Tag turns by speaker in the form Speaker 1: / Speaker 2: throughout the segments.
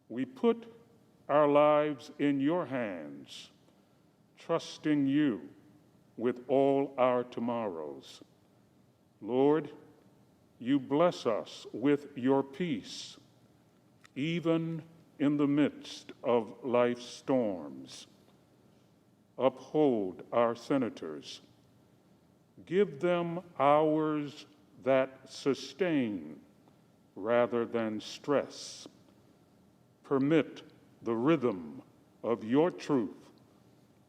Speaker 1: We put our lives in your hands, trusting you with all our tomorrows. Lord, you bless us with your peace, even in the midst of life's storms. Uphold our senators. Give them hours that sustain rather than stress. Permit the rhythm of your truth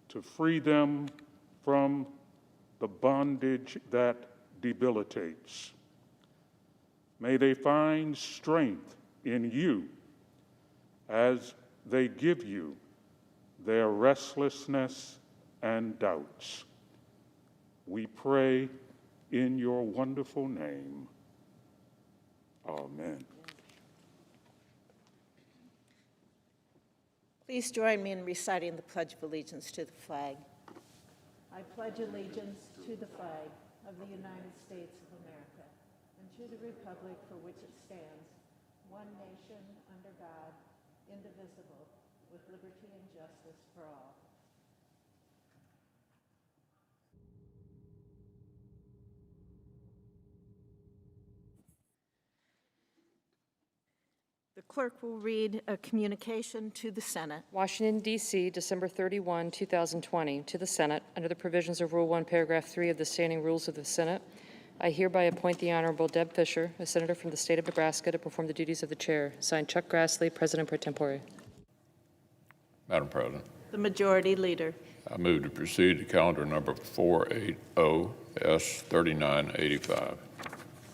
Speaker 1: to free them from the bondage that debilitates. May they find strength in you as they give you their restlessness and doubts. We pray in your wonderful name. Amen.
Speaker 2: Please join me in reciting the Pledge of Allegiance to the flag. I pledge allegiance to the flag of the United States of America and to the republic for which it stands, one nation under God, indivisible, with liberty and justice for all. The clerk will read a communication to the Senate.
Speaker 3: Washington, D.C., December 31, 2020. To the Senate, under the provisions of Rule 1, Paragraph 3 of the Standing Rules of the Senate, I hereby appoint the Honorable Deb Fischer, a senator from the state of Nebraska, to perform the duties of the chair. Signed, Chuck Grassley, President pro tempore.
Speaker 4: Madam President.
Speaker 2: The Majority Leader.
Speaker 4: I move to proceed to calendar number 480S3985.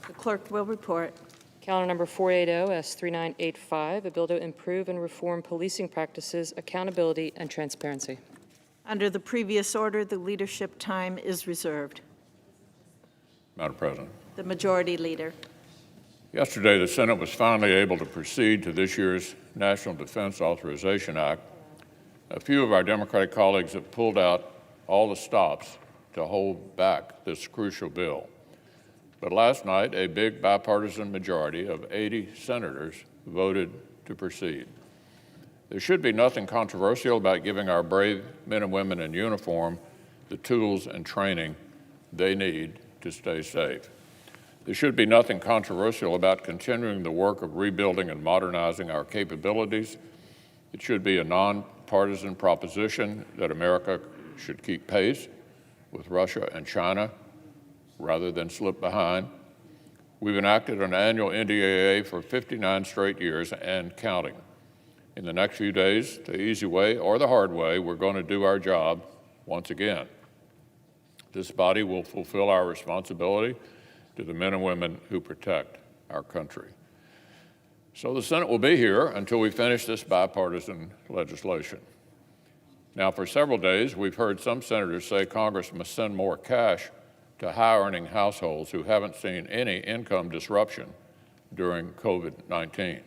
Speaker 2: The clerk will report.
Speaker 3: Calendar number 480S3985, a bill to improve and reform policing practices, accountability, and transparency.
Speaker 2: Under the previous order, the leadership time is reserved.
Speaker 4: Madam President.
Speaker 2: The Majority Leader.
Speaker 4: Yesterday, the Senate was finally able to proceed to this year's National Defense Authorization Act. A few of our Democratic colleagues have pulled out all the stops to hold back this crucial bill. But last night, a big bipartisan majority of 80 senators voted to proceed. There should be nothing controversial about giving our brave men and women in uniform the tools and training they need to stay safe. There should be nothing controversial about continuing the work of rebuilding and modernizing our capabilities. It should be a nonpartisan proposition that America should keep pace with Russia and China rather than slip behind. We've enacted an annual NDAA for 59 straight years and counting. In the next few days, the easy way or the hard way, we're going to do our job once again. This body will fulfill our responsibility to the men and women who protect our country. So the Senate will be here until we finish this bipartisan legislation. Now, for several days, we've heard some senators say Congress must send more cash to high-earning households who haven't seen any income disruption during COVID-19.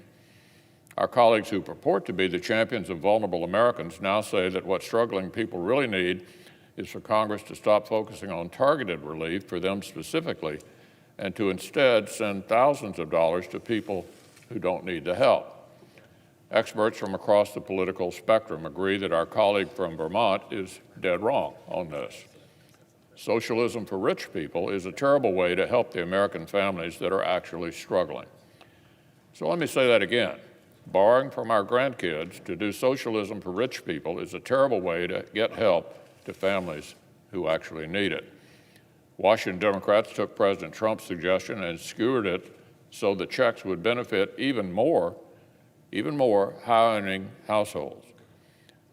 Speaker 4: Our colleagues who purport to be the champions of vulnerable Americans now say that what struggling people really need is for Congress to stop focusing on targeted relief for them specifically and to instead send thousands of dollars to people who don't need the help. Experts from across the political spectrum agree that our colleague from Vermont is dead wrong on this. Socialism for rich people is a terrible way to help the American families that are actually struggling. So let me say that again. Borrowing from our grandkids to do socialism for rich people is a terrible way to get help to families who actually need it. Washington Democrats took President Trump's suggestion and skewered it so the checks would benefit even more high-earning households.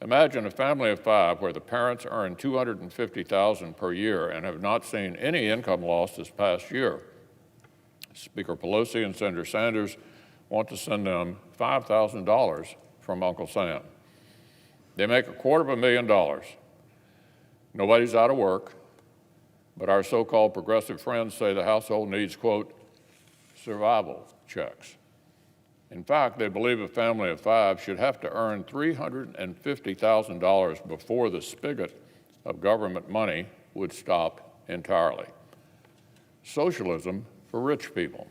Speaker 4: Imagine a family of 5 where the parents earn $250,000 per year and have not seen any income loss this past year. Speaker Pelosi and Senator Sanders want to send them $5,000 from Uncle Sam. They make $250,000. Nobody's out of work, but our so-called progressive friends say the household needs, quote, survival checks. In fact, they believe a family of 5 should have to earn $350,000 before the spigot of government money would stop entirely. Socialism for rich people.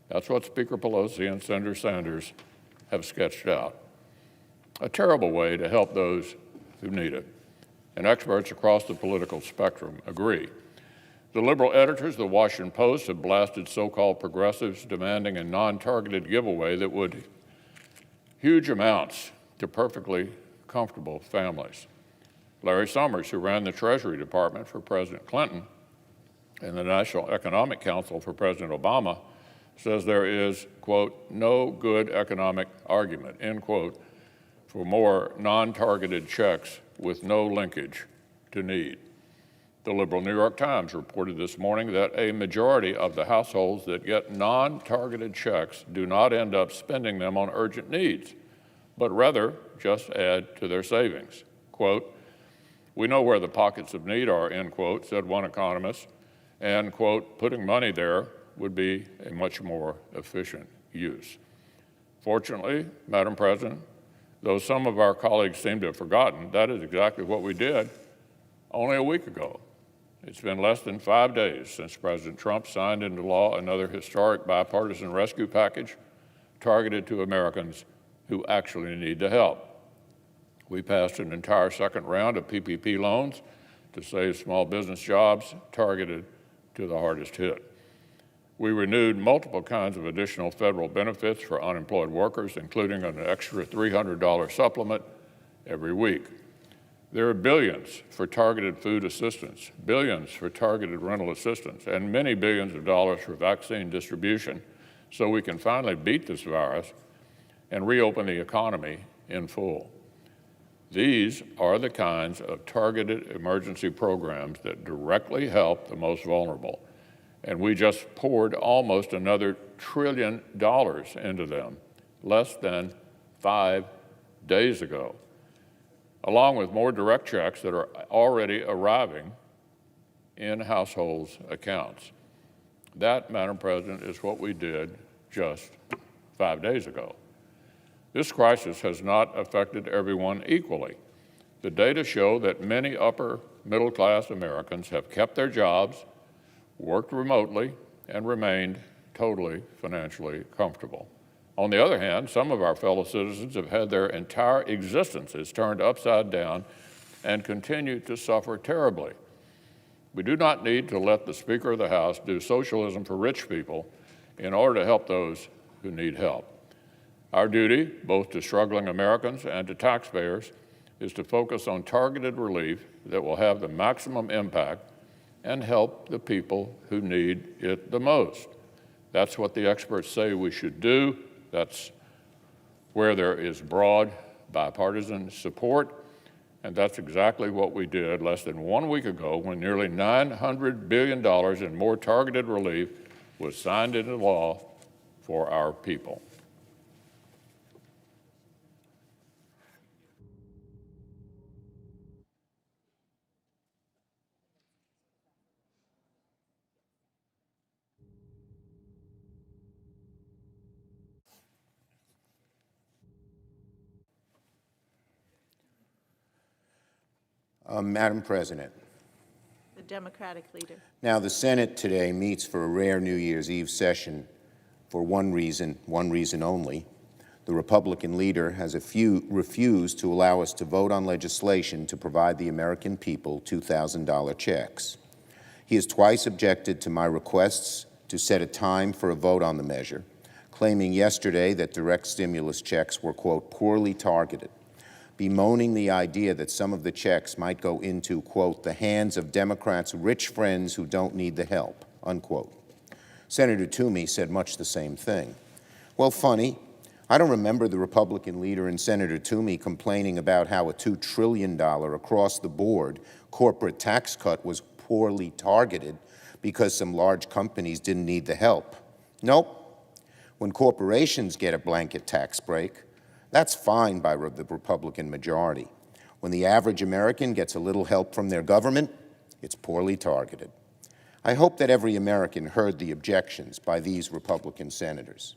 Speaker 4: That's what Speaker Pelosi and Senator Sanders have sketched out. a terrible way to help those who need it. And experts across the political spectrum agree. The liberal editors of the Washington Post have blasted so-called progressives demanding a non-targeted giveaway that would huge amounts to perfectly comfortable families. Larry Summers, who ran the Treasury Department for President Clinton and the National Economic Council for President Obama, says there is, quote, no good economic argument, end quote, for more non-targeted checks with no linkage to need. The liberal New York Times reported this morning that a majority of the households that get non-targeted checks do not end up spending them on urgent needs, but rather just add to their savings. Quote, we know where the pockets of need are, end quote, said one economist, and, quote, putting money there would be a much more efficient use. Fortunately, Madam President, though some of our colleagues seem to have forgotten, that is exactly what we did only a week ago. It's been less than 5 days since President Trump signed into law another historic bipartisan rescue package targeted to Americans who actually need the help. We passed an entire second round of PPP loans to save small business jobs targeted to the hardest hit. We renewed multiple kinds of additional federal benefits for unemployed workers, including an extra $300 supplement every week. There are billions for targeted food assistance, billions for targeted rental assistance, and many billions of dollars for vaccine distribution so we can finally beat this virus and reopen the economy in full. These are the kinds of targeted emergency programs that directly help the most vulnerable. And we just poured almost another $1 trillion into them less than 5 days ago, along with more direct checks that are already arriving in households' accounts. That, Madam President, is what we did just 5 days ago. This crisis has not affected everyone equally. The data show that many upper middle-class Americans have kept their jobs, worked remotely, and remained totally financially comfortable. On the other hand, some of our fellow citizens have had their entire existences turned upside down and continue to suffer terribly. We do not need to let the Speaker of the House do socialism for rich people in order to help those who need help. Our duty, both to struggling Americans and to taxpayers, is to focus on targeted relief that will have the maximum impact and help the people who need it the most. That's what the experts say we should do. That's where there is broad bipartisan support, and that's exactly what we did less than 1 week ago when nearly $900 billion in more targeted relief was signed into law for our people.
Speaker 5: Madam President.
Speaker 2: The Democratic leader.
Speaker 5: Now, the Senate today meets for a rare New Year's Eve session for one reason only. The Republican leader has refused to allow us to vote on legislation to provide the American people $2,000 checks. He has twice objected to my requests to set a time for a vote on the measure, claiming yesterday that direct stimulus checks were, quote, poorly targeted, bemoaning the idea that some of the checks might go into, quote, the hands of Democrats' rich friends who don't need the help, unquote. Senator Toomey said much the same thing. Well, funny, I don't remember the Republican leader and Senator Toomey complaining about how a $2 trillion across-the-board corporate tax cut was poorly targeted because some large companies didn't need the help. Nope. When corporations get a blanket tax break, that's fine by the Republican majority. When the average American gets a little help from their government, it's poorly targeted. I hope that every American heard the objections by these Republican senators.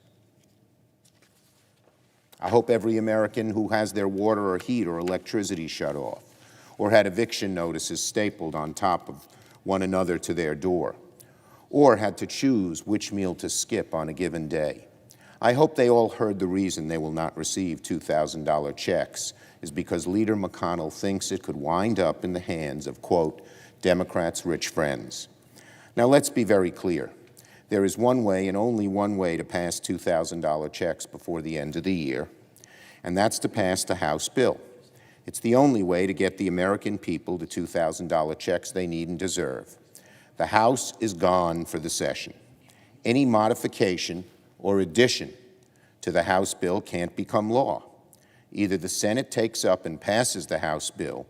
Speaker 5: I hope every American who has their water or heat or electricity shut off, or had eviction notices stapled on top of one another to their door, or had to choose which meal to skip on a given day. I hope they all heard the reason they will not receive $2,000 checks is because Leader McConnell thinks it could wind up in the hands of, quote, Democrats' rich friends. Now, let's be very clear. There is one way and only one way to pass $2,000 checks before the end of the year, and that's to pass the House bill. It's the only way to get the American people the $2,000 checks they need and deserve. The House is gone for the session. Any modification or addition to the House bill can't become law. Either the Senate takes up and passes the House bill,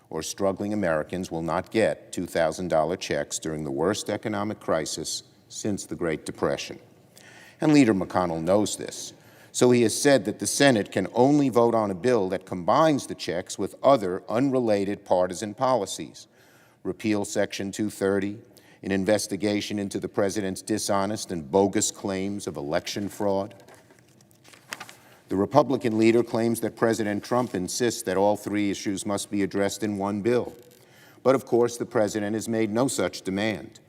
Speaker 5: or struggling Americans will not get $2,000 checks during the worst economic crisis since the Great Depression. And Leader McConnell knows this. So he has said that the Senate can only vote on a bill that combines the checks with other unrelated partisan policies. Repeal Section 230, an investigation into the president's dishonest and bogus claims of election fraud. The Republican leader claims that President Trump insists that all three issues must be addressed in one bill. But of course, the president has made no such demand.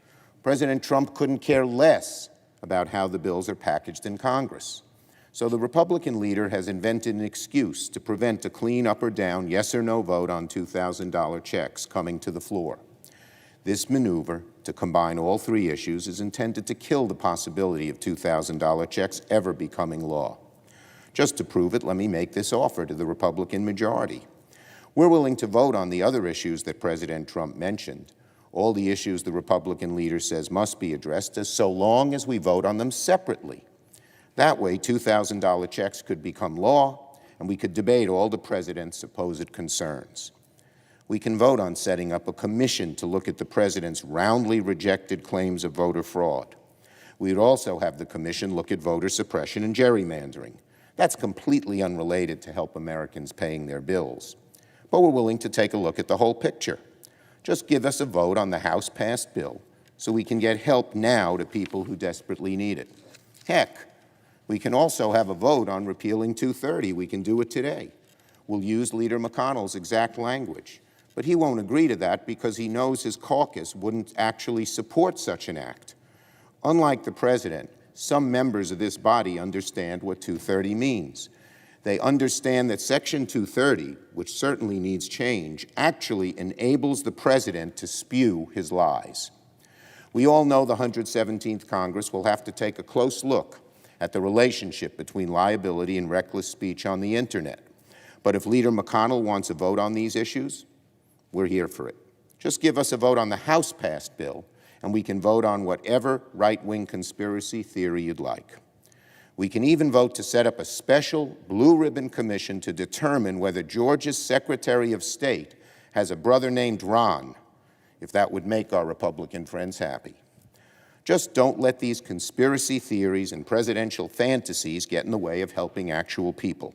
Speaker 5: President Trump couldn't care less about how the bills are packaged in Congress. So the Republican leader has invented an excuse to prevent a clean up or down, yes or no vote on $2,000 checks coming to the floor. This maneuver to combine all three issues is intended to kill the possibility of $2,000 checks ever becoming law. Just to prove it, let me make this offer to the Republican majority. We're willing to vote on the other issues that President Trump mentioned, all the issues the Republican leader says must be addressed, so long as we vote on them separately. That way, $2,000 checks could become law, and we could debate all the president's supposed concerns. We can vote on setting up a commission to look at the president's roundly rejected claims of voter fraud. We'd also have the commission look at voter suppression and gerrymandering. That's completely unrelated to help Americans paying their bills. But we're willing to take a look at the whole picture. Just give us a vote on the House-passed bill so we can get help now to people who desperately need it. Heck, we can also have a vote on repealing 230. We can do it today. We'll use Leader McConnell's exact language. But he won't agree to that because he knows his caucus wouldn't actually support such an act. Unlike the president, some members of this body understand what 230 means. They understand that Section 230, which certainly needs change, actually enables the president to spew his lies. We all know the 117th Congress will have to take a close look at the relationship between liability and reckless speech on the internet. But if Leader McConnell wants a vote on these issues, we're here for it. Just give us a vote on the House-passed bill, and we can vote on whatever right-wing conspiracy theory you'd like. We can even vote to set up a special blue-ribbon commission to determine whether Georgia's Secretary of State has a brother named Ron, if that would make our Republican friends happy. Just don't let these conspiracy theories and presidential fantasies get in the way of helping actual people,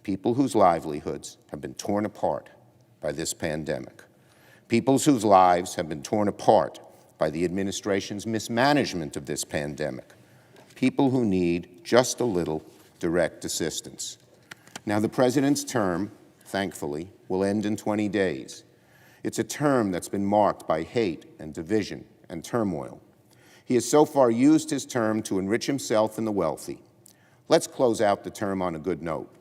Speaker 5: people whose livelihoods have been torn apart by this pandemic, people whose lives have been torn apart by the administration's mismanagement of this pandemic, people who need just a little direct assistance. Now, the president's term, thankfully, will end in 20 days. It's a term that's been marked by hate and division and turmoil. He has so far used his term to enrich himself and the wealthy. Let's close out the term on a good note.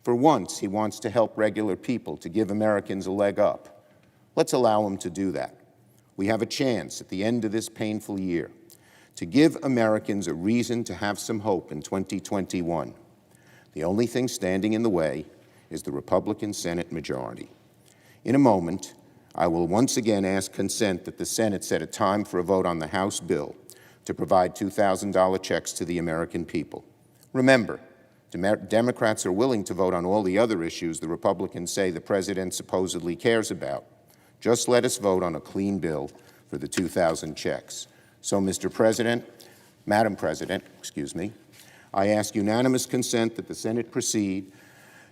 Speaker 5: For once, he wants to help regular people, to give Americans a leg up. Let's allow him to do that. We have a chance at the end of this painful year to give Americans a reason to have some hope in 2021. The only thing standing in the way is the Republican Senate majority. In a moment, I will once again ask consent that the Senate set a time for a vote on the House bill to provide $2,000 checks to the American people. Remember, Democrats are willing to vote on all the other issues the Republicans say the president supposedly cares about. Just let us vote on a clean bill for the 2,000 checks. So, Mr. President, Madam President, I ask unanimous consent that the Senate proceed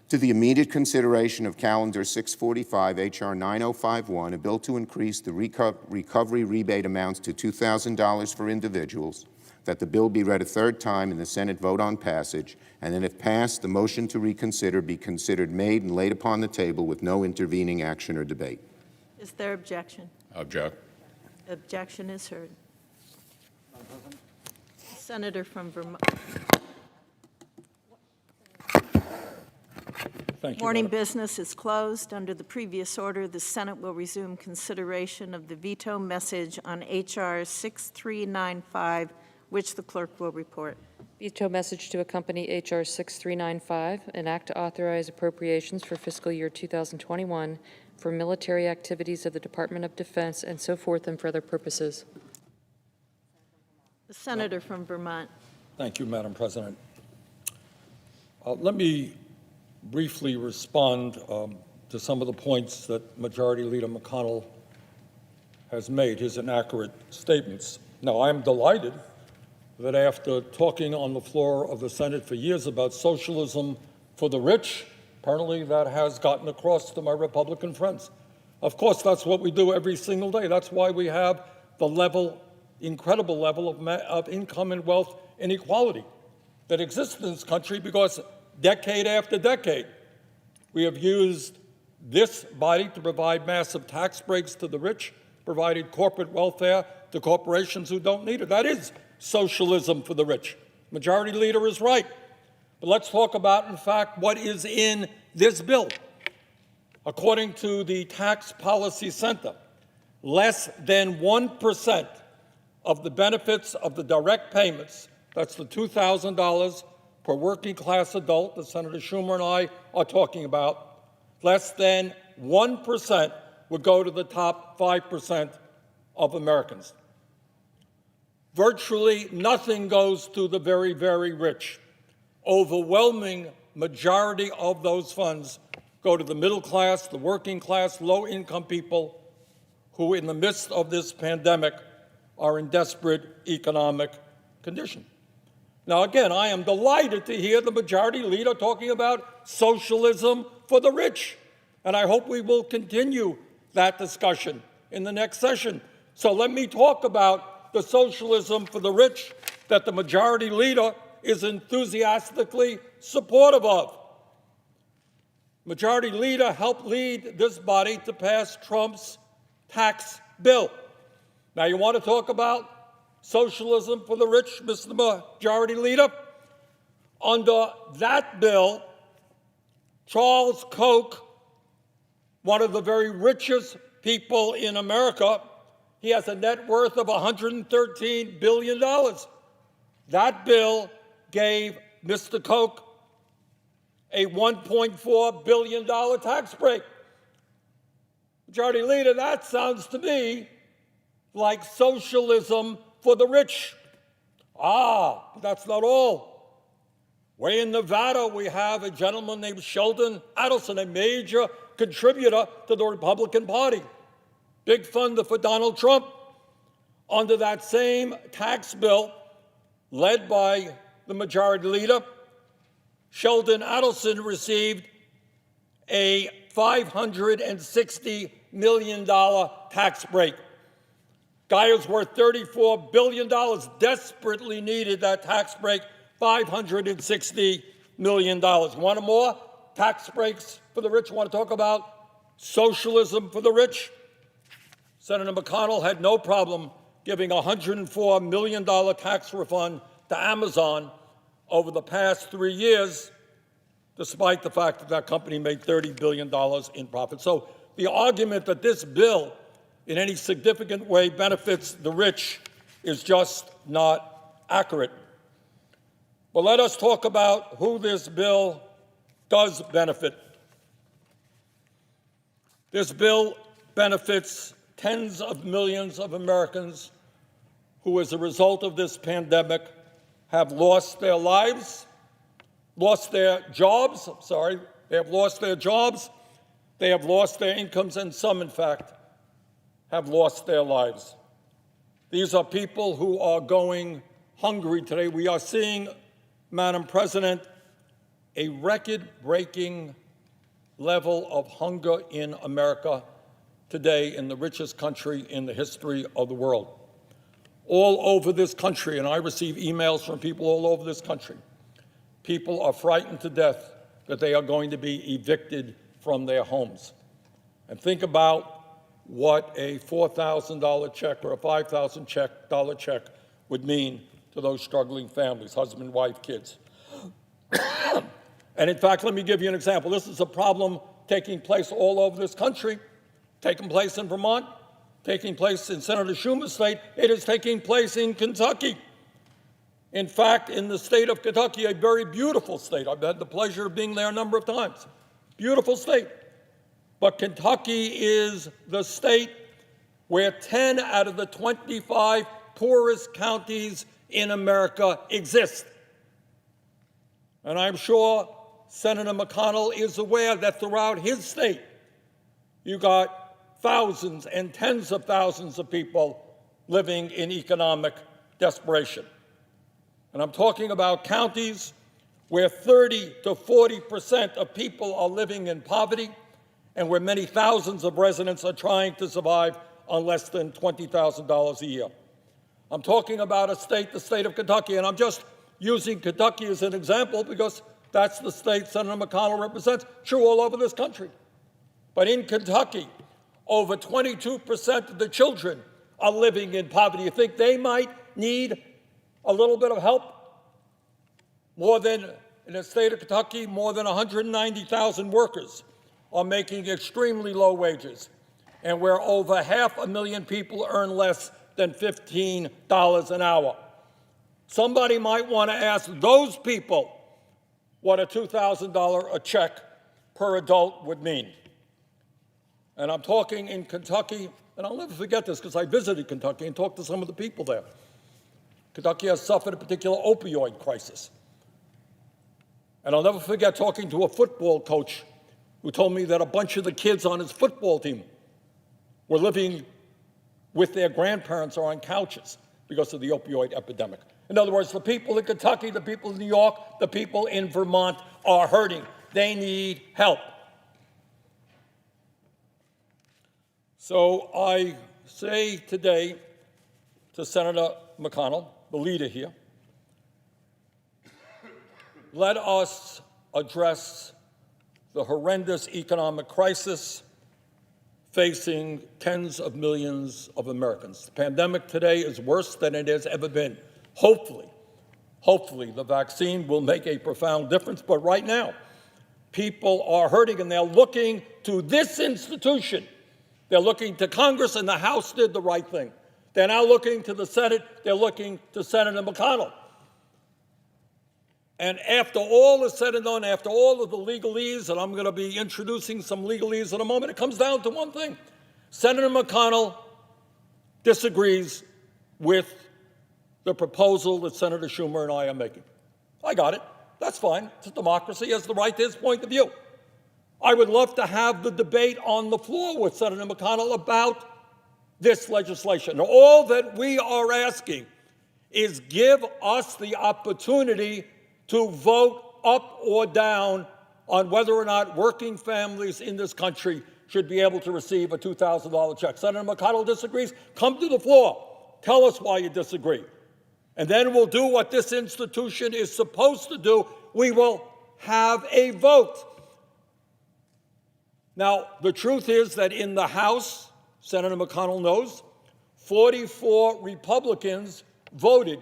Speaker 5: to the immediate consideration of Calendar 645, H.R. 9051, a bill to increase the recovery rebate amounts to $2,000 for individuals, that the bill be read a third time and the Senate vote on passage, and then if passed, the motion to reconsider be considered made and laid upon the table with no intervening action or debate.
Speaker 2: Is there objection?
Speaker 4: Object.
Speaker 2: Objection is heard. Senator from Vermont.
Speaker 6: Thank you,
Speaker 2: Morning
Speaker 6: Madam.
Speaker 2: business is closed. Under the previous order, the Senate will resume consideration of the veto message on H.R. 6395, which the clerk will report.
Speaker 3: Veto message to accompany H.R. 6395, an act to authorize appropriations for fiscal year 2021 for military activities of the Department of Defense and so forth and for other purposes.
Speaker 2: The senator from Vermont.
Speaker 6: Thank you, Madam President. Let me briefly respond to some of the points that Majority Leader McConnell has made, his inaccurate statements. Now, I am delighted that after talking on the floor of the Senate for years about socialism for the rich, apparently that has gotten across to my Republican friends. Of course, that's what we do every single day. That's why we have the incredible level of income and wealth inequality that exists in this country, because decade after decade, we have used this body to provide massive tax breaks to the rich, provided corporate welfare to corporations who don't need it. That is socialism for the rich. Majority Leader is right. But let's talk about, in fact, what is in this bill. According to the Tax Policy Center, less than 1% of the benefits of the direct payments, that's the $2,000 per working class adult that Senator Schumer and I are talking about, less than 1% would go to the top 5% of Americans. Virtually nothing goes to the very, very rich. Overwhelming majority of those funds go to the middle class, the working class, low-income people who, in the midst of this pandemic, are in desperate economic condition. Now, again, I am delighted to hear the Majority Leader talking about socialism for the rich, and I hope we will continue that discussion in the next session. So let me talk about the socialism for the rich that the Majority Leader is enthusiastically supportive of. Majority Leader helped lead this body to pass Trump's tax bill. Now, you want to talk about socialism for the rich, Mr. Majority Leader? Under that bill, Charles Koch, one of the very richest people in America, he has a net worth of $113 billion. That bill gave Mr. Koch a $1.4 billion tax break. Majority Leader, that sounds to me like socialism for the rich. But that's not all. Way in Nevada, we have a gentleman named Sheldon Adelson, a major contributor to the Republican Party, big funder for Donald Trump. Under that same tax bill, led by the Majority Leader, Sheldon Adelson received a $560 million tax break. Guy who's worth $34 billion desperately needed that tax break, $560 million. Want more tax breaks for the rich? Want to talk about socialism for the rich? Senator McConnell had no problem giving a $104 million tax refund to Amazon over the past 3 years, despite the fact that that company made $30 billion in profit. So the argument that this bill in any significant way benefits the rich is just not accurate. But let us talk about who this bill does benefit. This bill benefits tens of millions of Americans who, as a result of this pandemic, have lost their lives, lost their jobs, they have lost their jobs, they have lost their incomes, and some, in fact, have lost their lives. These are people who are going hungry today. We are seeing, Madam President, a record-breaking level of hunger in America today, in the richest country in the history of the world. All over this country, and I receive emails from people all over this country, people are frightened to death that they are going to be evicted from their homes. And think about what a $4,000 check or a $5,000 check would mean to those struggling families, husband, wife, kids. And in fact, let me give you an example. This is a problem taking place all over this country, taking place in Vermont, taking place in Senator Schumer's state. It is taking place in Kentucky. In fact, in the state of Kentucky, a very beautiful state. I've had the pleasure of being there a number of times. Beautiful state. But Kentucky is the state where 10 out of the 25 poorest counties in America exist. And I'm sure Senator McConnell is aware that throughout his state, you got thousands and tens of thousands of people living in economic desperation. And I'm talking about counties where 30 to 40% of people are living in poverty and where many thousands of residents are trying to survive on less than $20,000 a year. I'm talking about a state, the state of Kentucky, and I'm just using Kentucky as an example because that's the state Senator McConnell represents, true all over this country. But in Kentucky, over 22% of the children are living in poverty. You think they might need a little bit of help? More than, in the state of Kentucky, more than 190,000 workers are making extremely low wages, and where over 500,000 people earn less than $15 an hour. Somebody might want to ask those people what a $2,000 a check per adult would mean. And I'm talking in Kentucky, and I'll never forget this because I visited Kentucky and talked to some of the people there. Kentucky has suffered a particular opioid crisis. And I'll never forget talking to a football coach who told me that a bunch of the kids on his football team were living with their grandparents or on couches because of the opioid epidemic. In other words, the people in Kentucky, the people in New York, the people in Vermont are hurting. They need help. So I say today to Senator McConnell, the leader here, let us address the horrendous economic crisis facing tens of millions of Americans. The pandemic today is worse than it has ever been. Hopefully the vaccine will make a profound difference, but right now, people are hurting and they're looking to this institution. They're looking to Congress, and the House did the right thing. They're now looking to the Senate. They're looking to Senator McConnell. And after all is said and done, after all of the legalese, and I'm going to be introducing some legalese in a moment, it comes down to one thing. Senator McConnell disagrees with the proposal that Senator Schumer and I are making. I got it. That's fine. It's a democracy. He has the right to his point of view. I would love to have the debate on the floor with Senator McConnell about this legislation. All that we are asking is give us the opportunity to vote up or down on whether or not working families in this country should be able to receive a $2,000 check. Senator McConnell disagrees. Come to the floor. Tell us why you disagree. And then we'll do what this institution is supposed to do. We will have a vote. Now, the truth is that in the House, Senator McConnell knows, 44 Republicans voted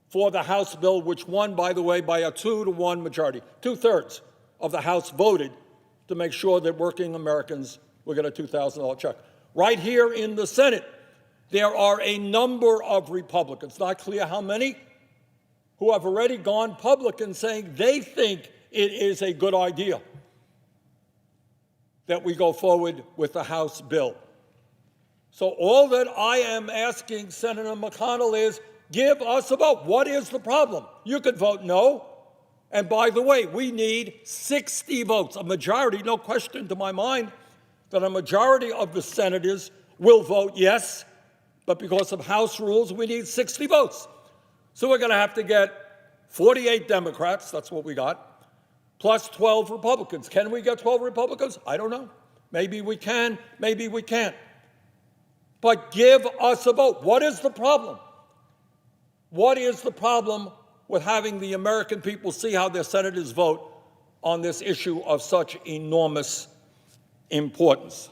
Speaker 6: for the House bill, which won, by the way, by a 2-to-1 majority. 2/3 of the House voted to make sure that working Americans will get a $2,000 check. Right here in the Senate, there are a number of Republicans, not clear how many, who have already gone public and saying they think it is a good idea that we go forward with the House bill. So all that I am asking Senator McConnell is, give us a vote. What is the problem? You could vote no. And by the way, we need 60 votes, a majority, no question to my mind, that a majority of the senators will vote yes, but because of House rules, we need 60 votes. So we're going to have to get 48 Democrats, that's what we got, plus 12 Republicans. Can we get 12 Republicans? I don't know. Maybe we can, maybe we can't. But give us a vote. What is the problem? What is the problem with having the American people see how their senators vote on this issue of such enormous importance?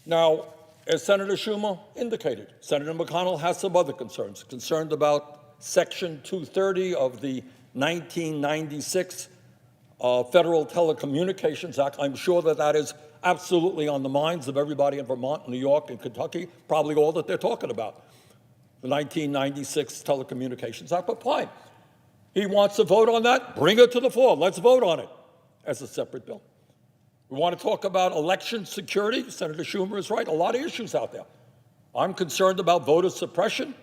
Speaker 6: Now, as Senator Schumer indicated, Senator McConnell has some other concerns, concerned about Section 230 of the 1996 Federal Telecommunications Act. I'm sure that that is absolutely on the minds of everybody in Vermont, New York, and Kentucky, probably all that they're talking about, the 1996 Telecommunications Act. But fine, he wants to vote on that, bring it to the floor. Let's vote on it as a separate bill. We want to talk about election security. Senator Schumer is right, a lot of issues out there. I'm concerned about voter suppression.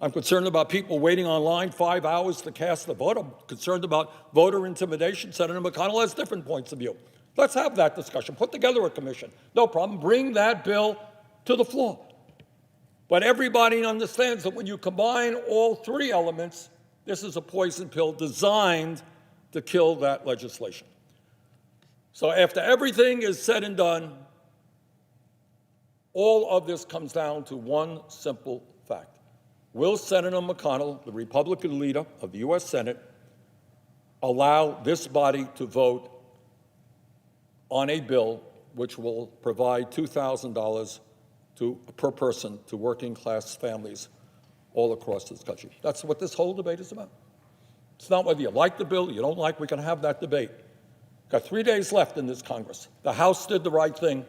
Speaker 6: I'm concerned about people waiting online 5 hours to cast the vote. I'm concerned about voter intimidation. Senator McConnell has different points of view. Let's have that discussion. Put together a commission. No problem. Bring that bill to the floor. But everybody understands that when you combine all three elements, this is a poison pill designed to kill that legislation. So after everything is said and done, all of this comes down to one simple fact. Will Senator McConnell, the Republican leader of the U.S. Senate, allow this body to vote on a bill which will provide $2,000 per person to working-class families all across this country? That's what this whole debate is about. It's not whether you like the bill, you don't like, we can have that debate. Got 3 days left in this Congress. The House did the right thing.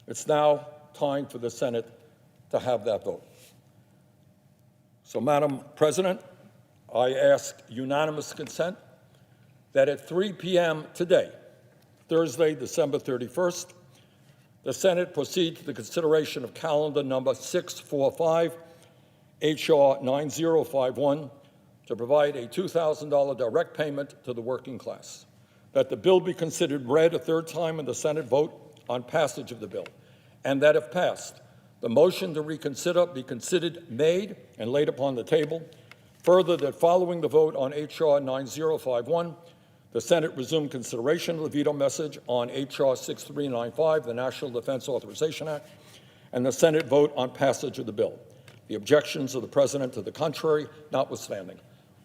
Speaker 6: It's now time for the Senate to have that vote. So, Madam President, I ask unanimous consent that at 3 p.m. today, Thursday, December 31st, the Senate proceed to the consideration of calendar number 645, H.R. 9051, to provide a $2,000 direct payment to the working class. That the bill be considered read a third time in the Senate vote on passage of the bill, and that if passed, the motion to reconsider be considered made and laid upon the table. Further, that following the vote on H.R. 9051, the Senate resume consideration of the veto message on H.R. 6395, the National Defense Authorization Act, and the Senate vote on passage of the bill. The objections of the President to the contrary notwithstanding,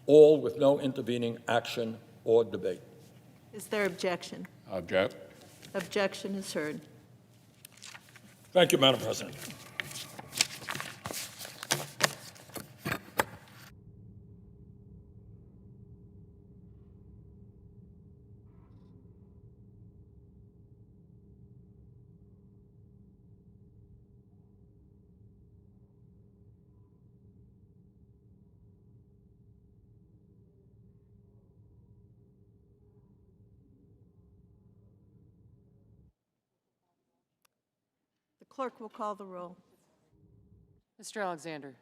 Speaker 6: all with no intervening action or debate.
Speaker 2: Is there objection?
Speaker 4: Object.
Speaker 2: Objection is heard.
Speaker 6: Thank you, Madam President.
Speaker 2: The clerk will call the roll.
Speaker 3: Mr. Alexander.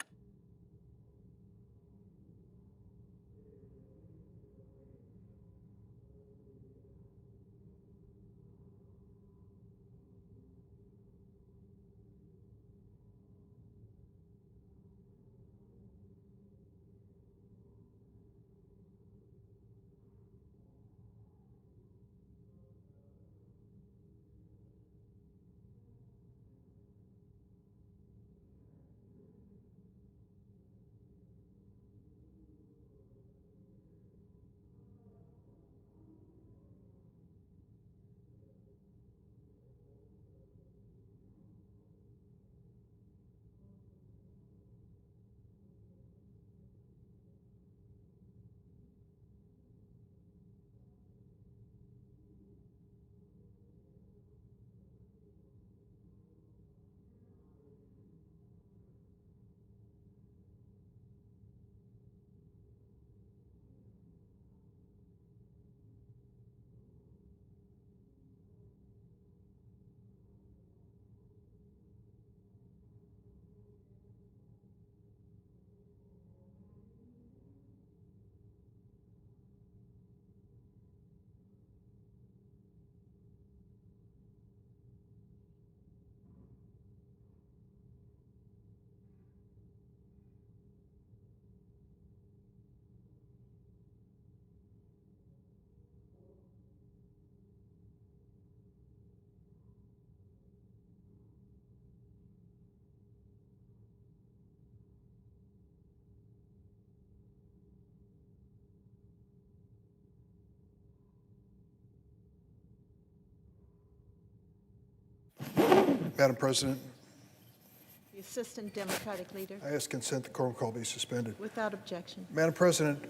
Speaker 7: Madam President,
Speaker 2: Assistant Democratic Leader.
Speaker 7: I ask consent the quorum call be suspended.
Speaker 2: Without objection.
Speaker 7: Madam President,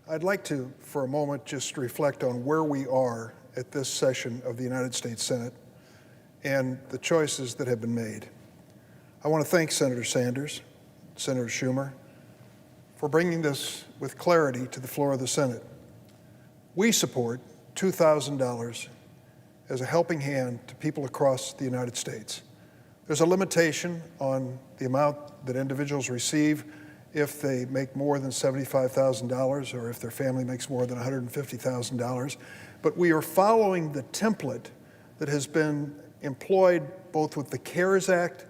Speaker 7: I'd like to, for a moment, just reflect on where we are at this session of the United States Senate and the choices that have been made. I want to thank Senator Sanders, Senator Schumer, for bringing this with clarity to the floor of the Senate. We support $2,000 as a helping hand to people across the United States. There's a limitation on the amount that individuals receive if they make more than $75,000 or if their family makes more than $150,000. But we are following the template that has been employed both with the CARES Act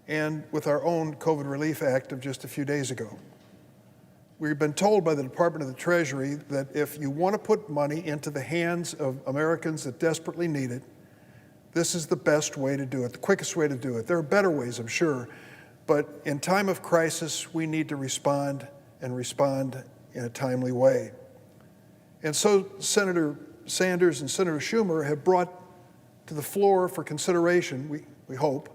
Speaker 7: and with our own COVID Relief Act of just a few days ago. We've been told by the Department of the Treasury that if you want to put money into the hands of Americans that desperately need it, this is the best way to do it, the quickest way to do it. There are better ways, I'm sure, but in time of crisis, we need to respond and respond in a timely way. And so Senator Sanders and Senator Schumer have brought to the floor for consideration, we hope,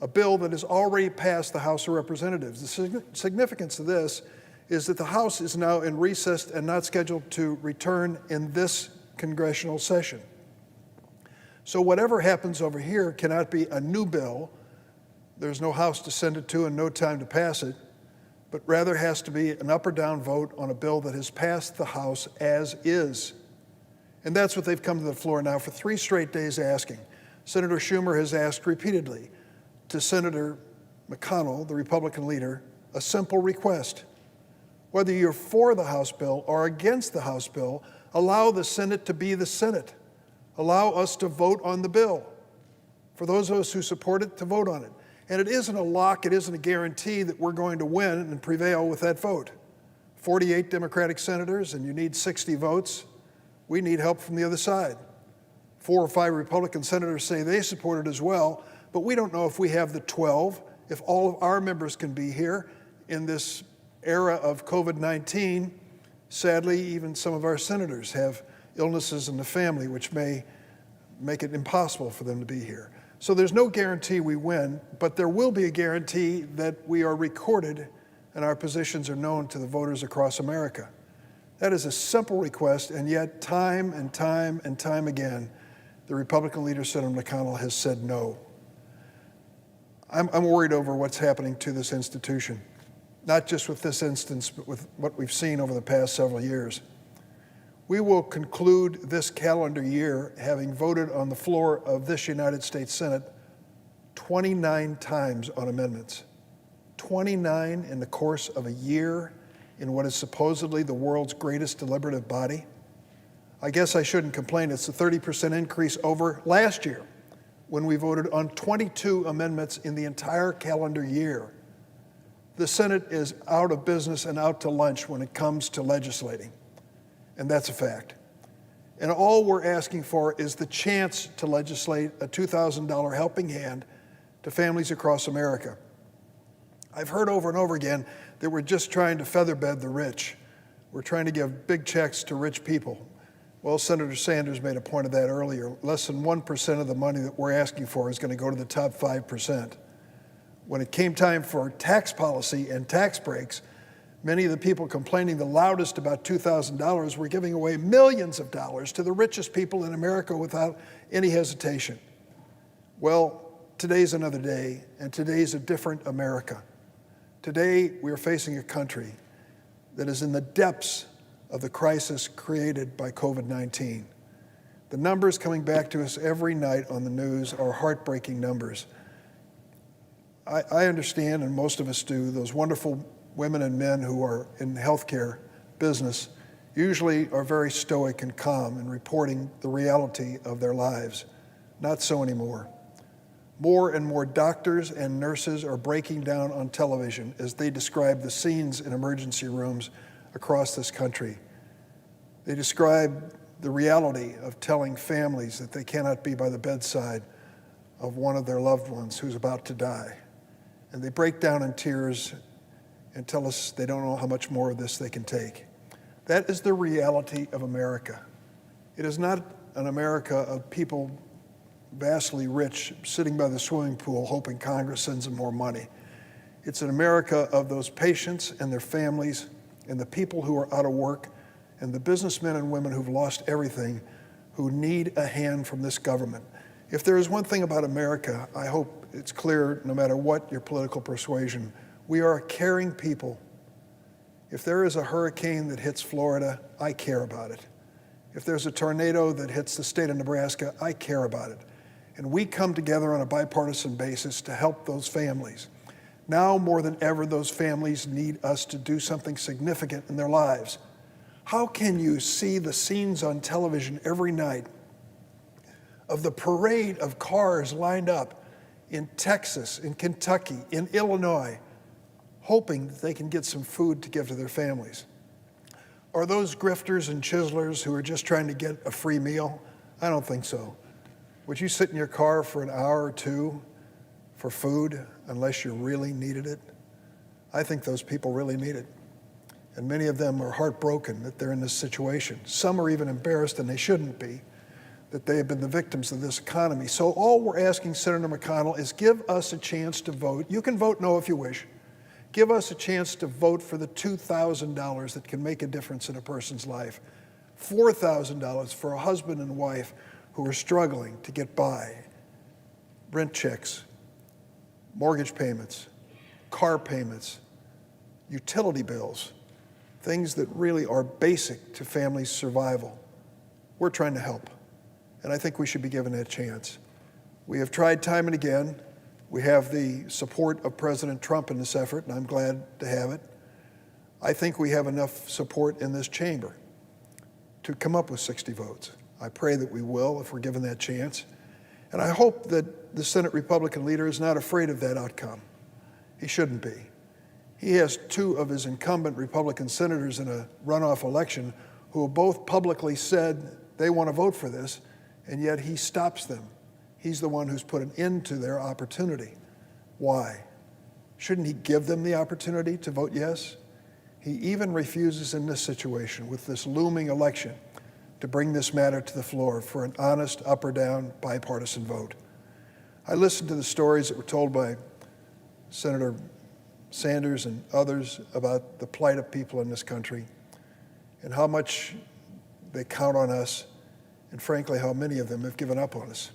Speaker 7: a bill that has already passed the House of Representatives. The significance of this is that the House is now in recess and not scheduled to return in this congressional session. So whatever happens over here cannot be a new bill. There's no House to send it to and no time to pass it, but rather has to be an up or down vote on a bill that has passed the House as is. And that's what they've come to the floor now for 3 straight days asking. Senator Schumer has asked repeatedly to Senator McConnell, the Republican leader, a simple request. Whether you're for the House bill or against the House bill, allow the Senate to be the Senate. Allow us to vote on the bill. For those of us who support it, to vote on it. And it isn't a lock, it isn't a guarantee that we're going to win and prevail with that vote. 48 Democratic senators, and you need 60 votes. We need help from the other side. 4 or 5 Republican senators say they support it as well, but we don't know if we have the 12, if all of our members can be here in this era of COVID-19. Sadly, even some of our senators have illnesses in the family, which may make it impossible for them to be here. So there's no guarantee we win, but there will be a guarantee that we are recorded and our positions are known to the voters across America. That is a simple request, and yet time and time and time again, the Republican leader, Senator McConnell, has said no. I'm worried over what's happening to this institution, not just with this instance, but with what we've seen over the past several years. We will conclude this calendar year having voted on the floor of this United States Senate 29 times on amendments. 29 in the course of a year in what is supposedly the world's greatest deliberative body. I guess I shouldn't complain. It's a 30% increase over last year when we voted on 22 amendments in the entire calendar year. The Senate is out of business and out to lunch when it comes to legislating. And that's a fact. And all we're asking for is the chance to legislate a $2,000 helping hand to families across America. I've heard over and over again that we're just trying to featherbed the rich. We're trying to give big checks to rich people. Well, Senator Sanders made a point of that earlier. Less than 1% of the money that we're asking for is going to go to the top 5%. When it came time for tax policy and tax breaks, many of the people complaining the loudest about $2,000 were giving away millions of dollars to the richest people in America without any hesitation. Well, today's another day, and today's a different America. Today, we are facing a country that is in the depths of the crisis created by COVID-19. The numbers coming back to us every night on the news are heartbreaking numbers. I understand, and most of us do, those wonderful women and men who are in healthcare business usually are very stoic and calm in reporting the reality of their lives. Not so anymore. More and more doctors and nurses are breaking down on television as they describe the scenes in emergency rooms across this country. They describe the reality of telling families that they cannot be by the bedside of one of their loved ones who's about to die. And they break down in tears and tell us they don't know how much more of this they can take. That is the reality of America. It is not an America of people vastly rich, sitting by the swimming pool hoping Congress sends them more money. It's an America of those patients and their families and the people who are out of work and the businessmen and women who've lost everything, who need a hand from this government. If there is one thing about America, I hope it's clear, no matter what your political persuasion, we are a caring people. If there is a hurricane that hits Florida, I care about it. If there's a tornado that hits the state of Nebraska, I care about it. And we come together on a bipartisan basis to help those families. Now more than ever, those families need us to do something significant in their lives. How can you see the scenes on television every night of the parade of cars lined up in Texas, in Kentucky, in Illinois, hoping that they can get some food to give to their families? Are those grifters and chiselers who are just trying to get a free meal? I don't think so. Would you sit in your car for an hour or two for food unless you really needed it? I think those people really need it. And many of them are heartbroken that they're in this situation. Some are even embarrassed, and they shouldn't be, that they have been the victims of this economy. So all we're asking Senator McConnell is give us a chance to vote. You can vote no if you wish. Give us a chance to vote for the $2,000 that can make a difference in a person's life. $4,000 for a husband and wife who are struggling to get by. Rent checks, mortgage payments, car payments, utility bills, things that really are basic to families' survival. We're trying to help, and I think we should be given that chance. We have tried time and again. We have the support of President Trump in this effort, and I'm glad to have it. I think we have enough support in this chamber to come up with 60 votes. I pray that we will if we're given that chance. And I hope that the Senate Republican leader is not afraid of that outcome. He shouldn't be. He has two of his incumbent Republican senators in a runoff election who have both publicly said they want to vote for this, and yet he stops them. He's the one who's put an end to their opportunity. Why? Shouldn't he give them the opportunity to vote yes? He even refuses in this situation, with this looming election, to bring this matter to the floor for an honest, up or down, bipartisan vote. I listened to the stories that were told by Senator Sanders and others about the plight of people in this country and how much they count on us, and frankly, how many of them have given up on us.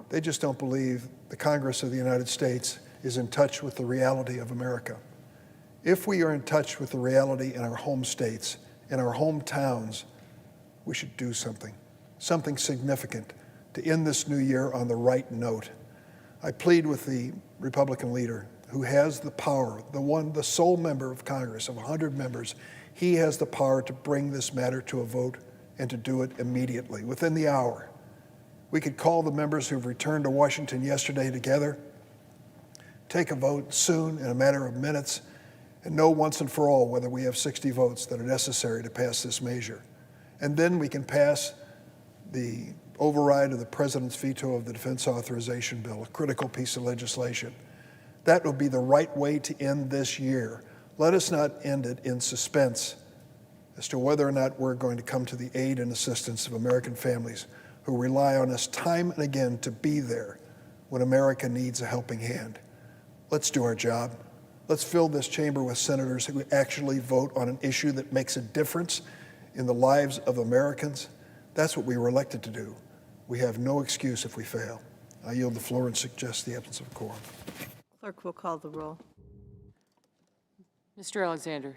Speaker 7: They just don't believe the Congress of the United States is in touch with the reality of America. If we are in touch with the reality in our home states, in our hometowns, we should do something significant to end this new year on the right note. I plead with the Republican leader who has the power, the sole member of Congress of 100 members. He has the power to bring this matter to a vote and to do it immediately, within the hour. We could call the members who've returned to Washington yesterday together, take a vote soon in a matter of minutes, and know once and for all whether we have 60 votes that are necessary to pass this measure. And then we can pass the override of the president's veto of the defense authorization bill, a critical piece of legislation. That would be the right way to end this year. Let us not end it in suspense as to whether or not we're going to come to the aid and assistance of American families who rely on us time and again to be there when America needs a helping hand. Let's do our job. Let's fill this chamber with senators who actually vote on an issue that makes a difference in the lives of Americans. That's what we were elected to do. We have no excuse if we fail. I yield the floor and suggest the absence of a quorum.
Speaker 2: Clerk will call the roll.
Speaker 3: Mr. Alexander.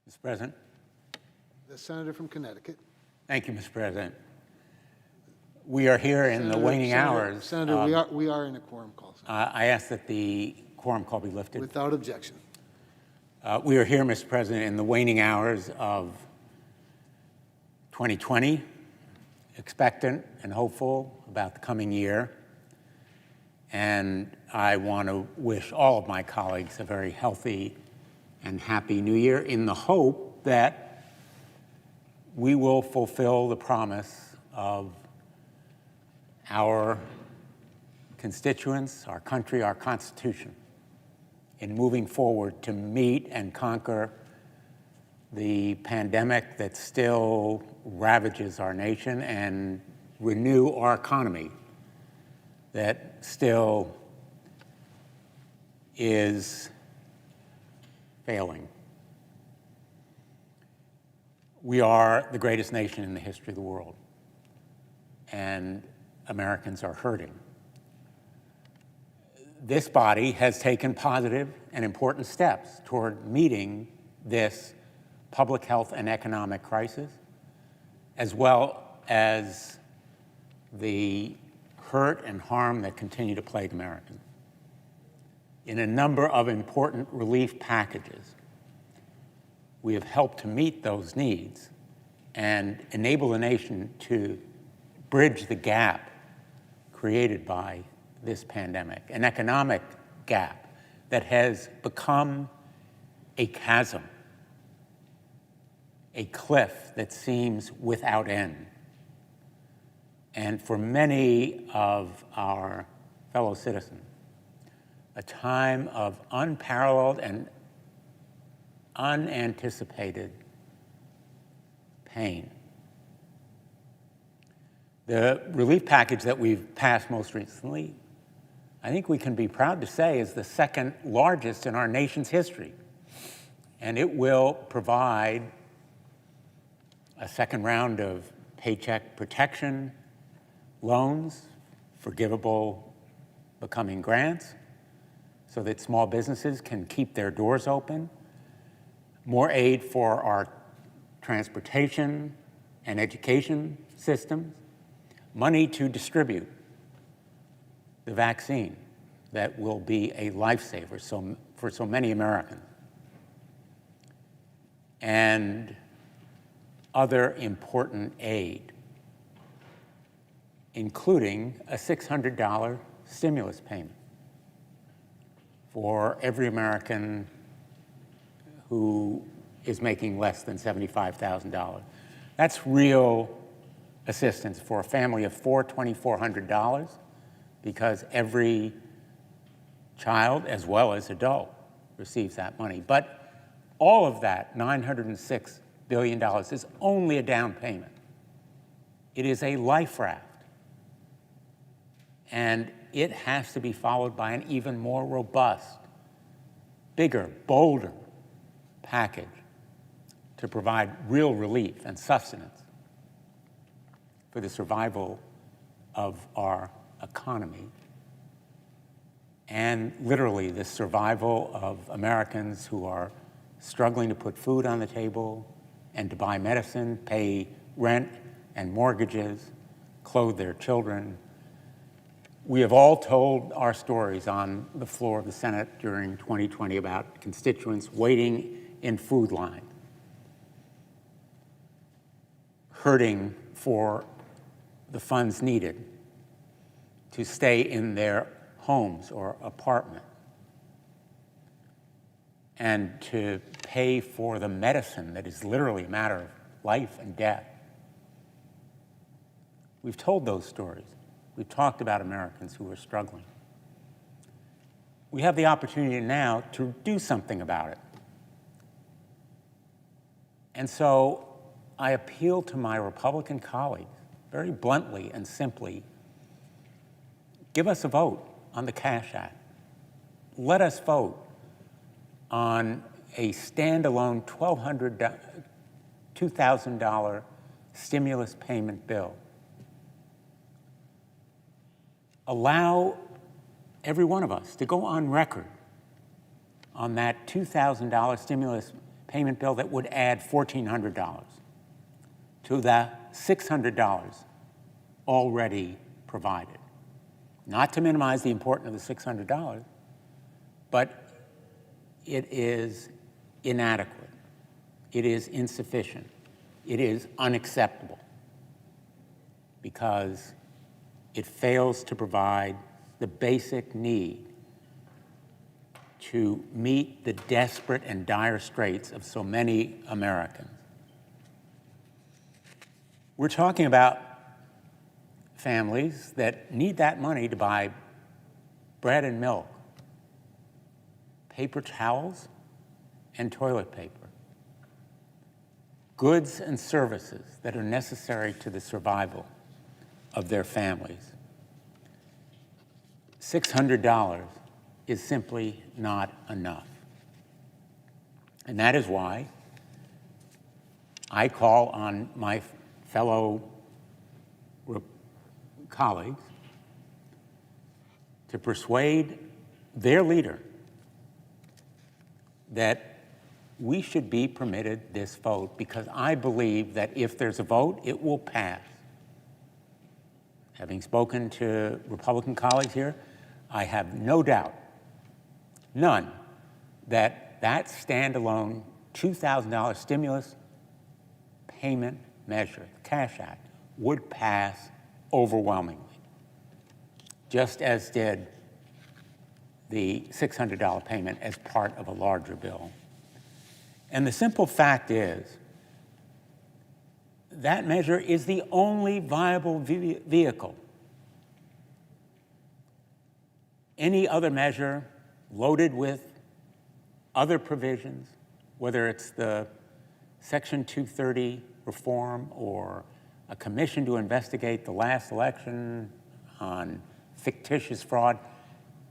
Speaker 8: Mr. President.
Speaker 9: The senator from Connecticut.
Speaker 8: Thank you, Mr. President. We are here in the waning hours.
Speaker 9: Senator, we are in a quorum call.
Speaker 8: I ask that the quorum call be lifted.
Speaker 9: Without objection.
Speaker 8: We are here, Mr. President, in the waning hours of 2020, expectant and hopeful about the coming year. And I want to wish all of my colleagues a very healthy and happy new year in the hope that we will fulfill the promise of our constituents, our country, our Constitution, in moving forward to meet and conquer the pandemic that still ravages our nation and renew our economy that still is failing. We are the greatest nation in the history of the world, and Americans are hurting. This body has taken positive and important steps toward meeting this public health and economic crisis, as well as the hurt and harm that continue to plague Americans. In a number of important relief packages, we have helped to meet those needs and enable the nation to bridge the gap created by this pandemic, an economic gap that has become a chasm, a cliff that seems without end. And for many of our fellow citizens, a time of unparalleled and unanticipated pain. The relief package that we've passed most recently, I think we can be proud to say, is the second largest in our nation's history. And it will provide a second round of paycheck protection loans, forgivable becoming grants, so that small businesses can keep their doors open, more aid for our transportation and education systems, money to distribute the vaccine that will be a lifesaver for so many Americans, and other important aid, including a $600 stimulus payment for every American who is making less than $75,000. That's real assistance for a family of four, $2,400, because every child, as well as adult, receives that money. But all of that, $906 billion, is only a down payment. It is a life raft. And it has to be followed by an even more robust, bigger, bolder package to provide real relief and sustenance for the survival of our economy and literally the survival of Americans who are struggling to put food on the table and to buy medicine, pay rent and mortgages, clothe their children. We have all told our stories on the floor of the Senate during 2020 about constituents waiting in food lines, hurting for the funds needed to stay in their homes or apartments and to pay for the medicine that is literally a matter of life and death. We've told those stories. We've talked about Americans who are struggling. We have the opportunity now to do something about it. And so I appeal to my Republican colleagues very bluntly and simply: give us a vote on the Cash Act. Let us vote on a standalone $2,000 stimulus payment bill. Allow every one of us to go on record on that $2,000 stimulus payment bill that would add $1,400 to the $600 already provided. Not to minimize the importance of the $600, but it is inadequate. It is insufficient. It is unacceptable because it fails to provide the basic need to meet the desperate and dire straits of so many Americans. We're talking about families that need that money to buy bread and milk, paper towels and toilet paper, goods and services that are necessary to the survival of their families. $600 is simply not enough. And that is why I call on my fellow colleagues to persuade their leader that we should be permitted this vote, because I believe that if there's a vote, it will pass. Having spoken to Republican colleagues here, I have no doubt, none, that that standalone $2,000 stimulus payment measure, the Cash Act, would pass overwhelmingly, just as did the $600 payment as part of a larger bill. And the simple fact is that measure is the only viable vehicle. Any other measure loaded with other provisions, whether it's the Section 230 reform or a commission to investigate the last election on fictitious fraud,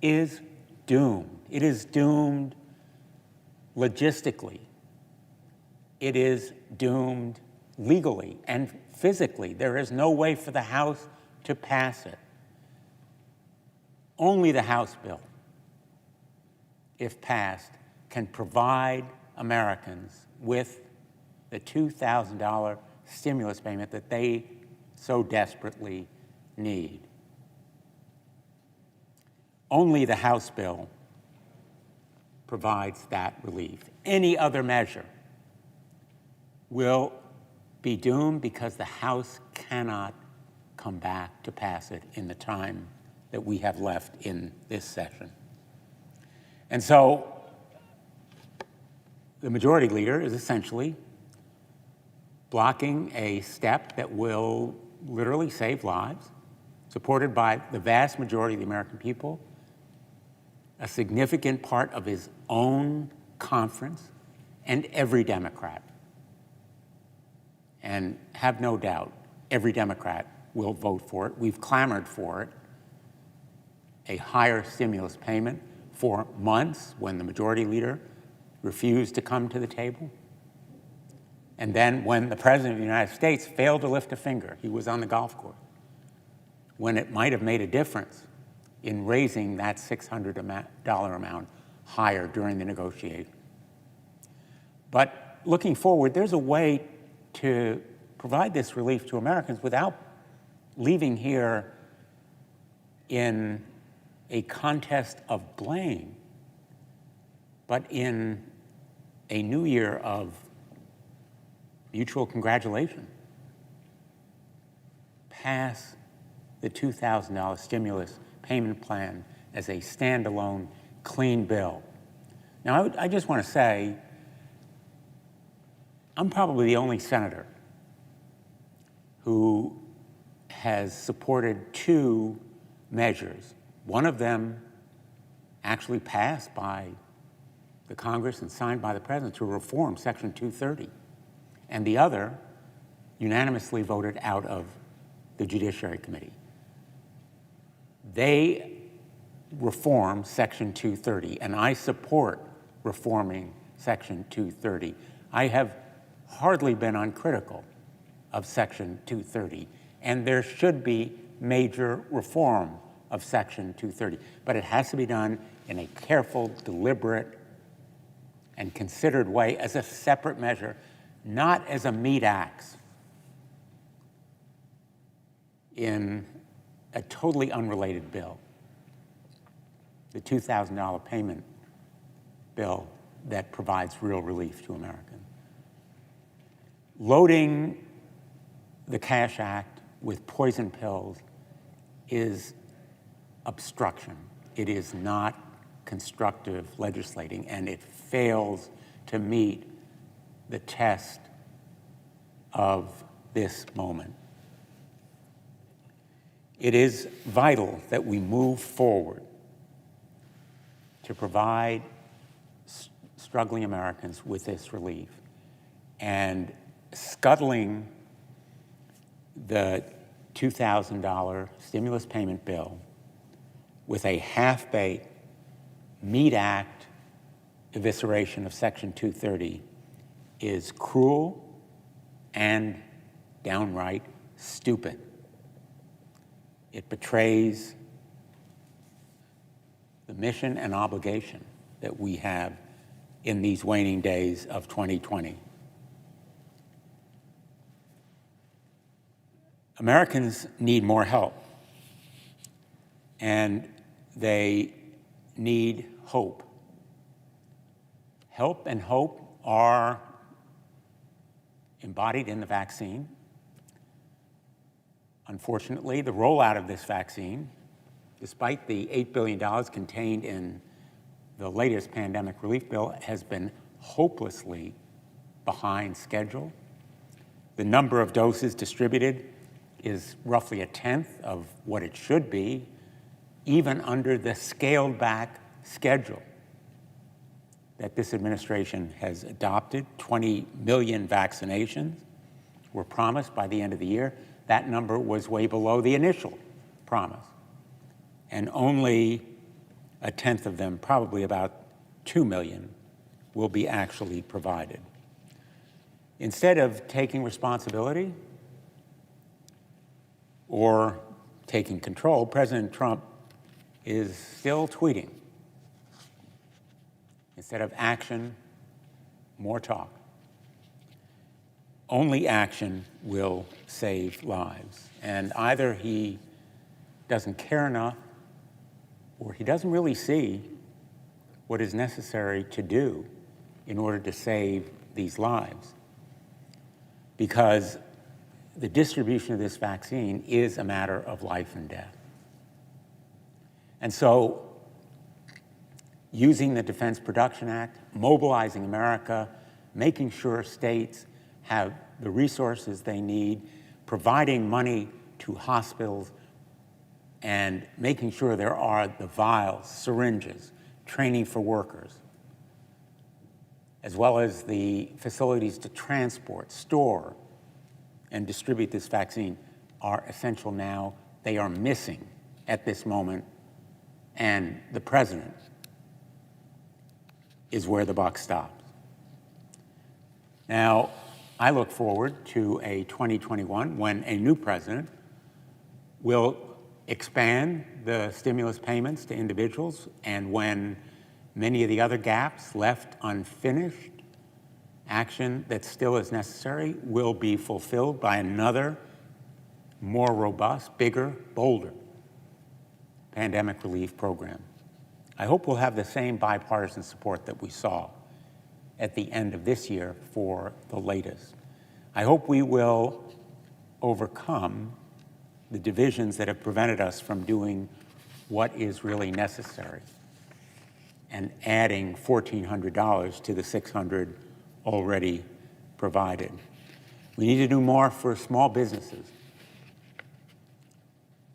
Speaker 8: is doomed. It is doomed logistically. It is doomed legally and physically. There is no way for the House to pass it. Only the House bill, if passed, can provide Americans with the $2,000 stimulus payment that they so desperately need. Only the House bill provides that relief. Any other measure will be doomed because the House cannot come back to pass it in the time that we have left in this session. And so the majority leader is essentially blocking a step that will literally save lives, supported by the vast majority of the American people, a significant part of his own conference, and every Democrat. And have no doubt, every Democrat will vote for it. We've clamored for it. A higher stimulus payment for months when the majority leader refused to come to the table. And then when the President of the United States failed to lift a finger, he was on the golf course, when it might have made a difference in raising that $600 amount higher during the negotiation. But looking forward, there's a way to provide this relief to Americans without leaving here in a contest of blame, but in a new year of mutual congratulation. Pass the $2,000 stimulus payment plan as a standalone, clean bill. Now, I just want to say, I'm probably the only senator who has supported two measures. One of them actually passed by the Congress and signed by the President to reform Section 230. And the other unanimously voted out of the Judiciary Committee. They reform Section 230, and I support reforming Section 230. I have hardly been uncritical of Section 230, and there should be major reform of Section 230, but it has to be done in a careful, deliberate and considered way as a separate measure, not as a meat axe in a totally unrelated bill, the $2,000 payment bill that provides real relief to Americans. Loading the Cash Act with poison pills is obstruction. It is not constructive legislating, and it fails to meet the test of this moment. It is vital that we move forward to provide struggling Americans with this relief. And scuttling the $2,000 stimulus payment bill with a half-baked meat act evisceration of Section 230 is cruel and downright stupid. It betrays the mission and obligation that we have in these waning days of 2020. Americans need more help, and they need hope. Help and hope are embodied in the vaccine. Unfortunately, the rollout of this vaccine, despite the $8 billion contained in the latest pandemic relief bill, has been hopelessly behind schedule. The number of doses distributed is roughly a tenth of what it should be, even under the scaled-back schedule that this administration has adopted. 20 million vaccinations were promised by the end of the year. That number was way below the initial promise, and only a tenth of them, probably about 2 million, will be actually provided. Instead of taking responsibility or taking control, President Trump is still tweeting. Instead of action, more talk. Only action will save lives. And either he doesn't care enough, or he doesn't really see what is necessary to do in order to save these lives. Because the distribution of this vaccine is a matter of life and death. And so, using the Defense Production Act, mobilizing America, making sure states have the resources they need, providing money to hospitals, and making sure there are the vials, syringes, training for workers, as well as the facilities to transport, store, and distribute this vaccine are essential now. They are missing at this moment, and the president is where the buck stops. Now, I look forward to a 2021 when a new president will expand the stimulus payments to individuals, and when many of the other gaps left unfinished, action that still is necessary will be fulfilled by another, more robust, bigger, bolder pandemic relief program. I hope we'll have the same bipartisan support that we saw at the end of this year for the latest. I hope we will overcome the divisions that have prevented us from doing what is really necessary and adding $1,400 to the $600 already provided. We need to do more for small businesses.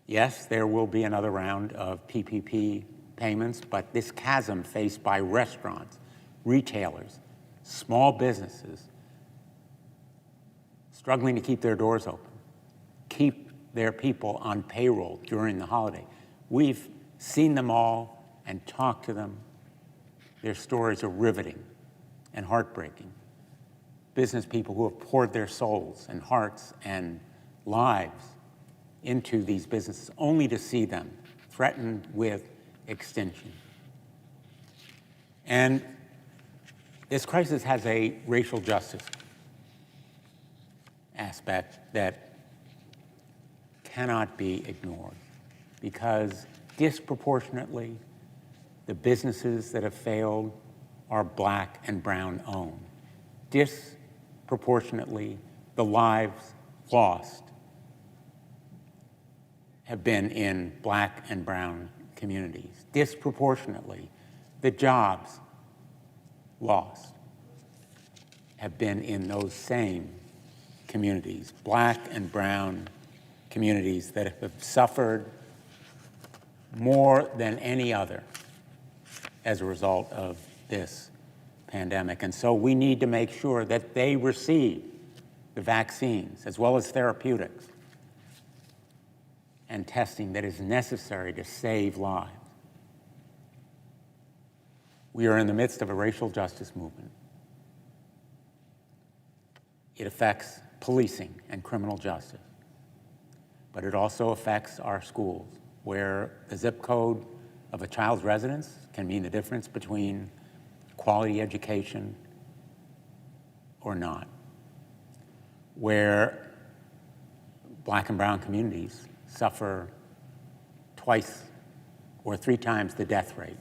Speaker 8: Yes, there will be another round of PPP payments, but this chasm faced by restaurants, retailers, small businesses struggling to keep their doors open, keep their people on payroll during the holiday. We've seen them all and talked to them. Their stories are riveting and heartbreaking. Business people who have poured their souls and hearts and lives into these businesses only to see them threatened with extinction. And This crisis has a racial justice aspect that cannot be ignored, because disproportionately the businesses that have failed are Black and brown owned. Disproportionately, the lives lost have been in Black and brown communities. Disproportionately, the jobs lost have been in those same communities, Black and brown communities that have suffered more than any other as a result of this pandemic. And so we need to make sure that they receive the vaccines as well as therapeutics and testing that is necessary to save lives. We are in the midst of a racial justice movement. It affects policing and criminal justice, but it also affects our schools, where the zip code of a child's residence can mean the difference between quality education or not, where Black and brown communities suffer twice or 3 times the death rate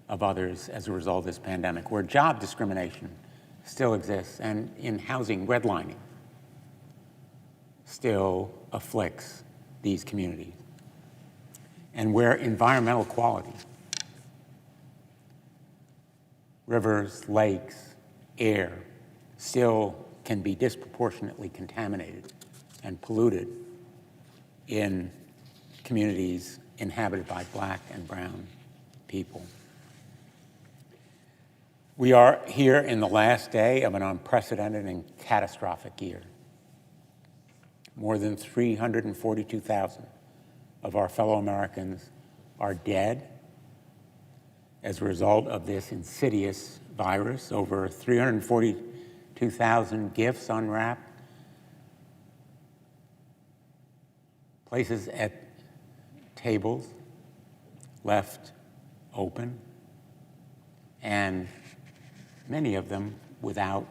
Speaker 8: of others as a result of this pandemic, where job discrimination still exists, and in housing redlining still afflicts these communities, and where environmental quality, rivers, lakes, air, still can be disproportionately contaminated and polluted in communities inhabited by Black and brown people. We are here in the last day of an unprecedented and catastrophic year. More than 342,000 of our fellow Americans are dead as a result of this insidious virus. Over 342,000 gifts unwrapped, places at tables left open, and many of them without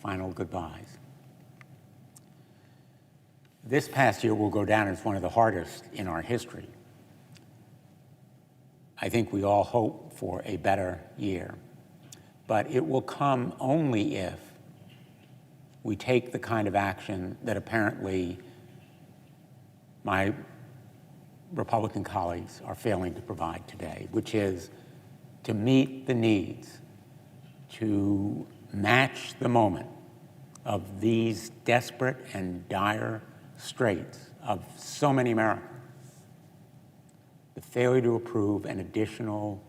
Speaker 8: final goodbyes. This past year will go down as one of the hardest in our history. I think we all hope for a better year, but it will come only if we take the kind of action that apparently my Republican colleagues are failing to provide today, which is to meet the needs, to match the moment of these desperate and dire straits of so many Americans. The failure to approve an additional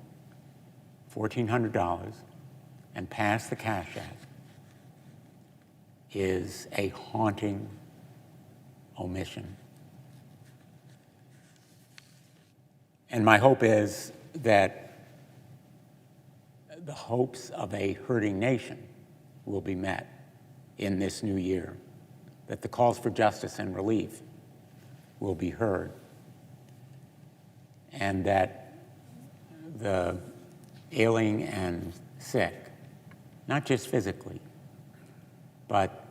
Speaker 8: $1,400 and pass the Cash Act is a haunting omission. And my hope is that the hopes of a hurting nation will be met in this new year, that the calls for justice and relief will be heard, and that the ailing and sick, not just physically, but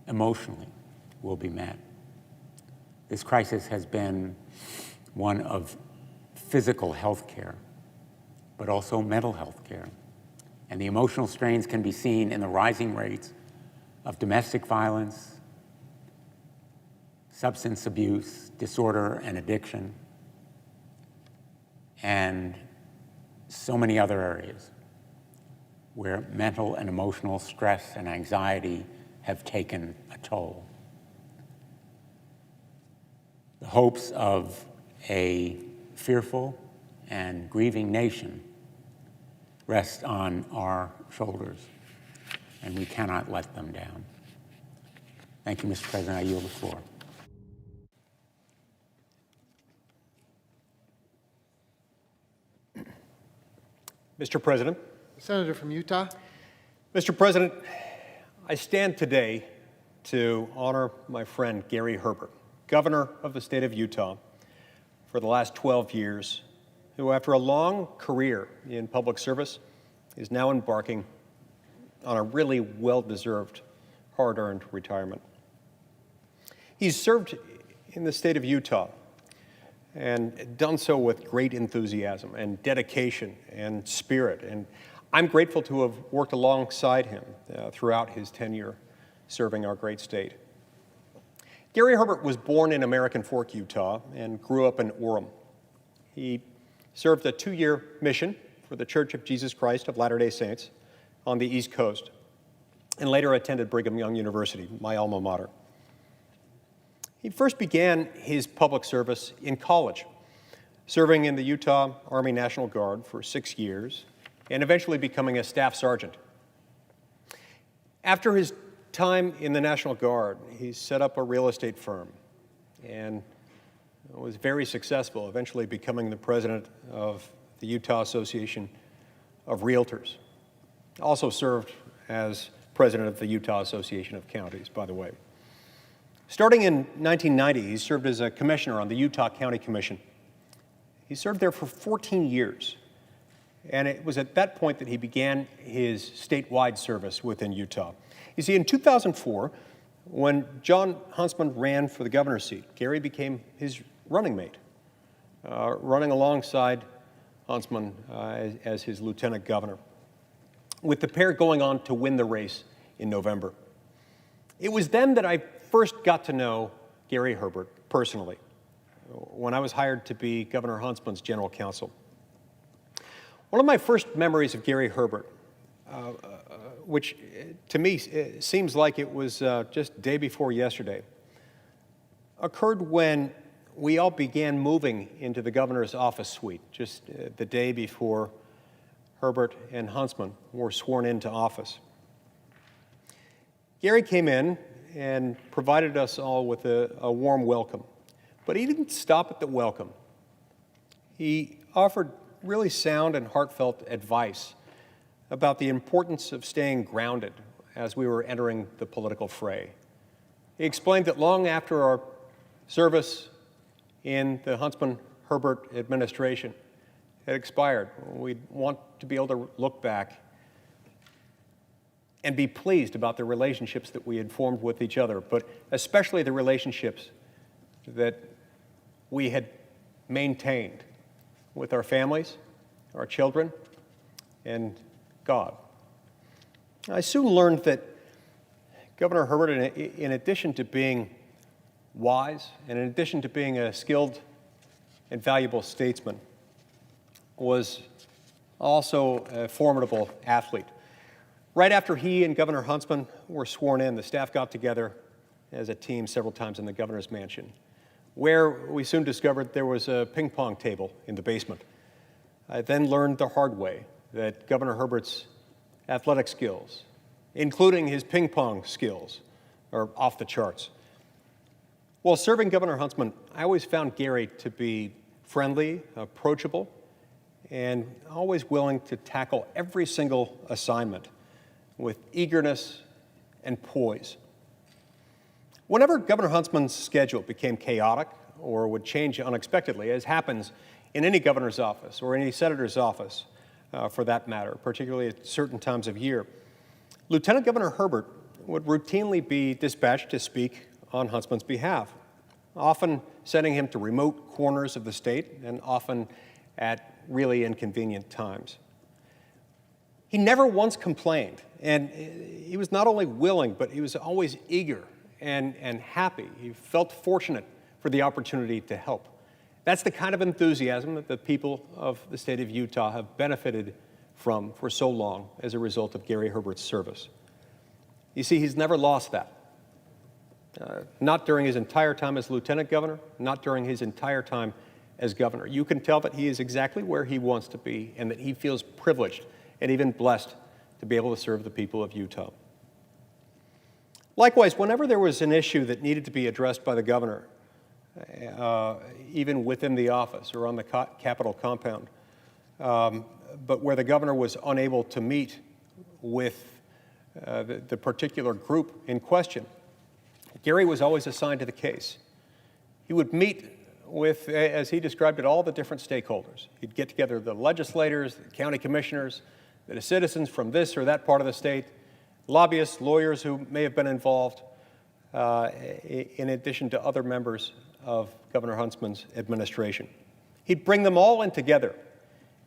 Speaker 8: emotionally, will be met. This crisis has been one of physical health care, but also mental health care. And the emotional strains can be seen in the rising rates of domestic violence, substance abuse, disorder and addiction, and so many other areas where mental and emotional stress and anxiety have taken a toll. The hopes of a fearful and grieving nation rest on our shoulders, and we cannot let them down. Thank you, Mr. President. I yield the floor.
Speaker 10: Mr. President.
Speaker 9: Senator from Utah.
Speaker 10: Mr. President, I stand today to honor my friend Gary Herbert, governor of the state of Utah for the last 12 years, who after a long career in public service is now embarking on a really well-deserved, hard-earned retirement. He's served in the state of Utah and done so with great enthusiasm and dedication and spirit. And I'm grateful to have worked alongside him throughout his tenure serving our great state. Gary Herbert was born in American Fork, Utah, and grew up in Orem. He served a 2-year mission for the Church of Jesus Christ of Latter-day Saints on the East Coast, and later attended Brigham Young University, my alma mater. He first began his public service in college, serving in the Utah Army National Guard for 6 years, and eventually becoming a staff sergeant. After his time in the National Guard, he set up a real estate firm and was very successful, eventually becoming the president of the Utah Association of Realtors. Also served as president of the Utah Association of Counties, by the way. Starting in 1990, he served as a commissioner on the Utah County Commission. He served there for 14 years, and it was at that point that he began his statewide service within Utah. You see, in 2004, when Jon Huntsman ran for the governor's seat, Gary became his running mate, running alongside Huntsman as his lieutenant governor, with the pair going on to win the race in November. It was then that I first got to know Gary Herbert personally, when I was hired to be Governor Huntsman's general counsel. One of my first memories of Gary Herbert, which to me seems like it was just day before yesterday, occurred when we all began moving into the governor's office suite, just the day before Herbert and Huntsman were sworn into office. Gary came in and provided us all with a warm welcome. But he didn't stop at the welcome. He offered really sound and heartfelt advice about the importance of staying grounded as we were entering the political fray. He explained that long after our service in the Huntsman-Herbert administration had expired, we'd want to be able to look back and be pleased about the relationships that we had formed with each other, but especially the relationships that we had maintained with our families, our children, and God. I soon learned that Governor Herbert, in addition to being wise, and in addition to being a skilled and valuable statesman, was also a formidable athlete. Right after he and Governor Huntsman were sworn in, the staff got together as a team several times in the governor's mansion, where we soon discovered there was a ping pong table in the basement. I then learned the hard way that Governor Herbert's athletic skills, including his ping pong skills, are off the charts. While serving Governor Huntsman, I always found Gary to be friendly, approachable, and always willing to tackle every single assignment with eagerness and poise. Whenever Governor Huntsman's schedule became chaotic or would change unexpectedly, as happens in any governor's office or any senator's office for that matter, particularly at certain times of year, Lieutenant Governor Herbert would routinely be dispatched to speak on Huntsman's behalf, often sending him to remote corners of the state and often at really inconvenient times. He never once complained, and he was not only willing, but he was always eager and happy. He felt fortunate for the opportunity to help. That's the kind of enthusiasm that the people of the state of Utah have benefited from for so long as a result of Gary Herbert's service. You see, he's never lost that. Not during his entire time as lieutenant governor, not during his entire time as governor. You can tell that he is exactly where he wants to be and that he feels privileged and even blessed to be able to serve the people of Utah. Likewise, whenever there was an issue that needed to be addressed by the governor, even within the office or on the Capitol compound, but where the governor was unable to meet with the particular group in question, Gary was always assigned to the case. He would meet with, as he described it, all the different stakeholders. He'd get together the legislators, the county commissioners, that is citizens from this or that part of the state, lobbyists, lawyers who may have been involved, in addition to other members of Governor Huntsman's administration. He'd bring them all in together,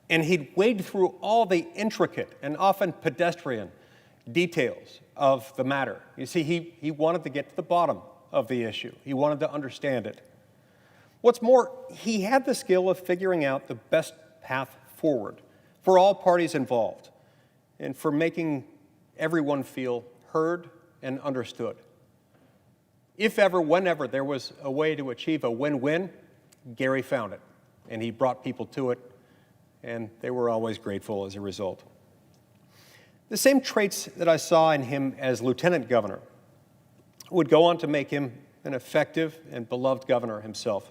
Speaker 10: and he'd wade through all the intricate and often pedestrian details of the matter. You see, he wanted to get to the bottom of the issue. He wanted to understand it. What's more, he had the skill of figuring out the best path forward for all parties involved and for making everyone feel heard and understood. If ever, whenever there was a way to achieve a win-win, Gary found it, and he brought people to it, and they were always grateful as a result. The same traits that I saw in him as lieutenant governor would go on to make him an effective and beloved governor himself.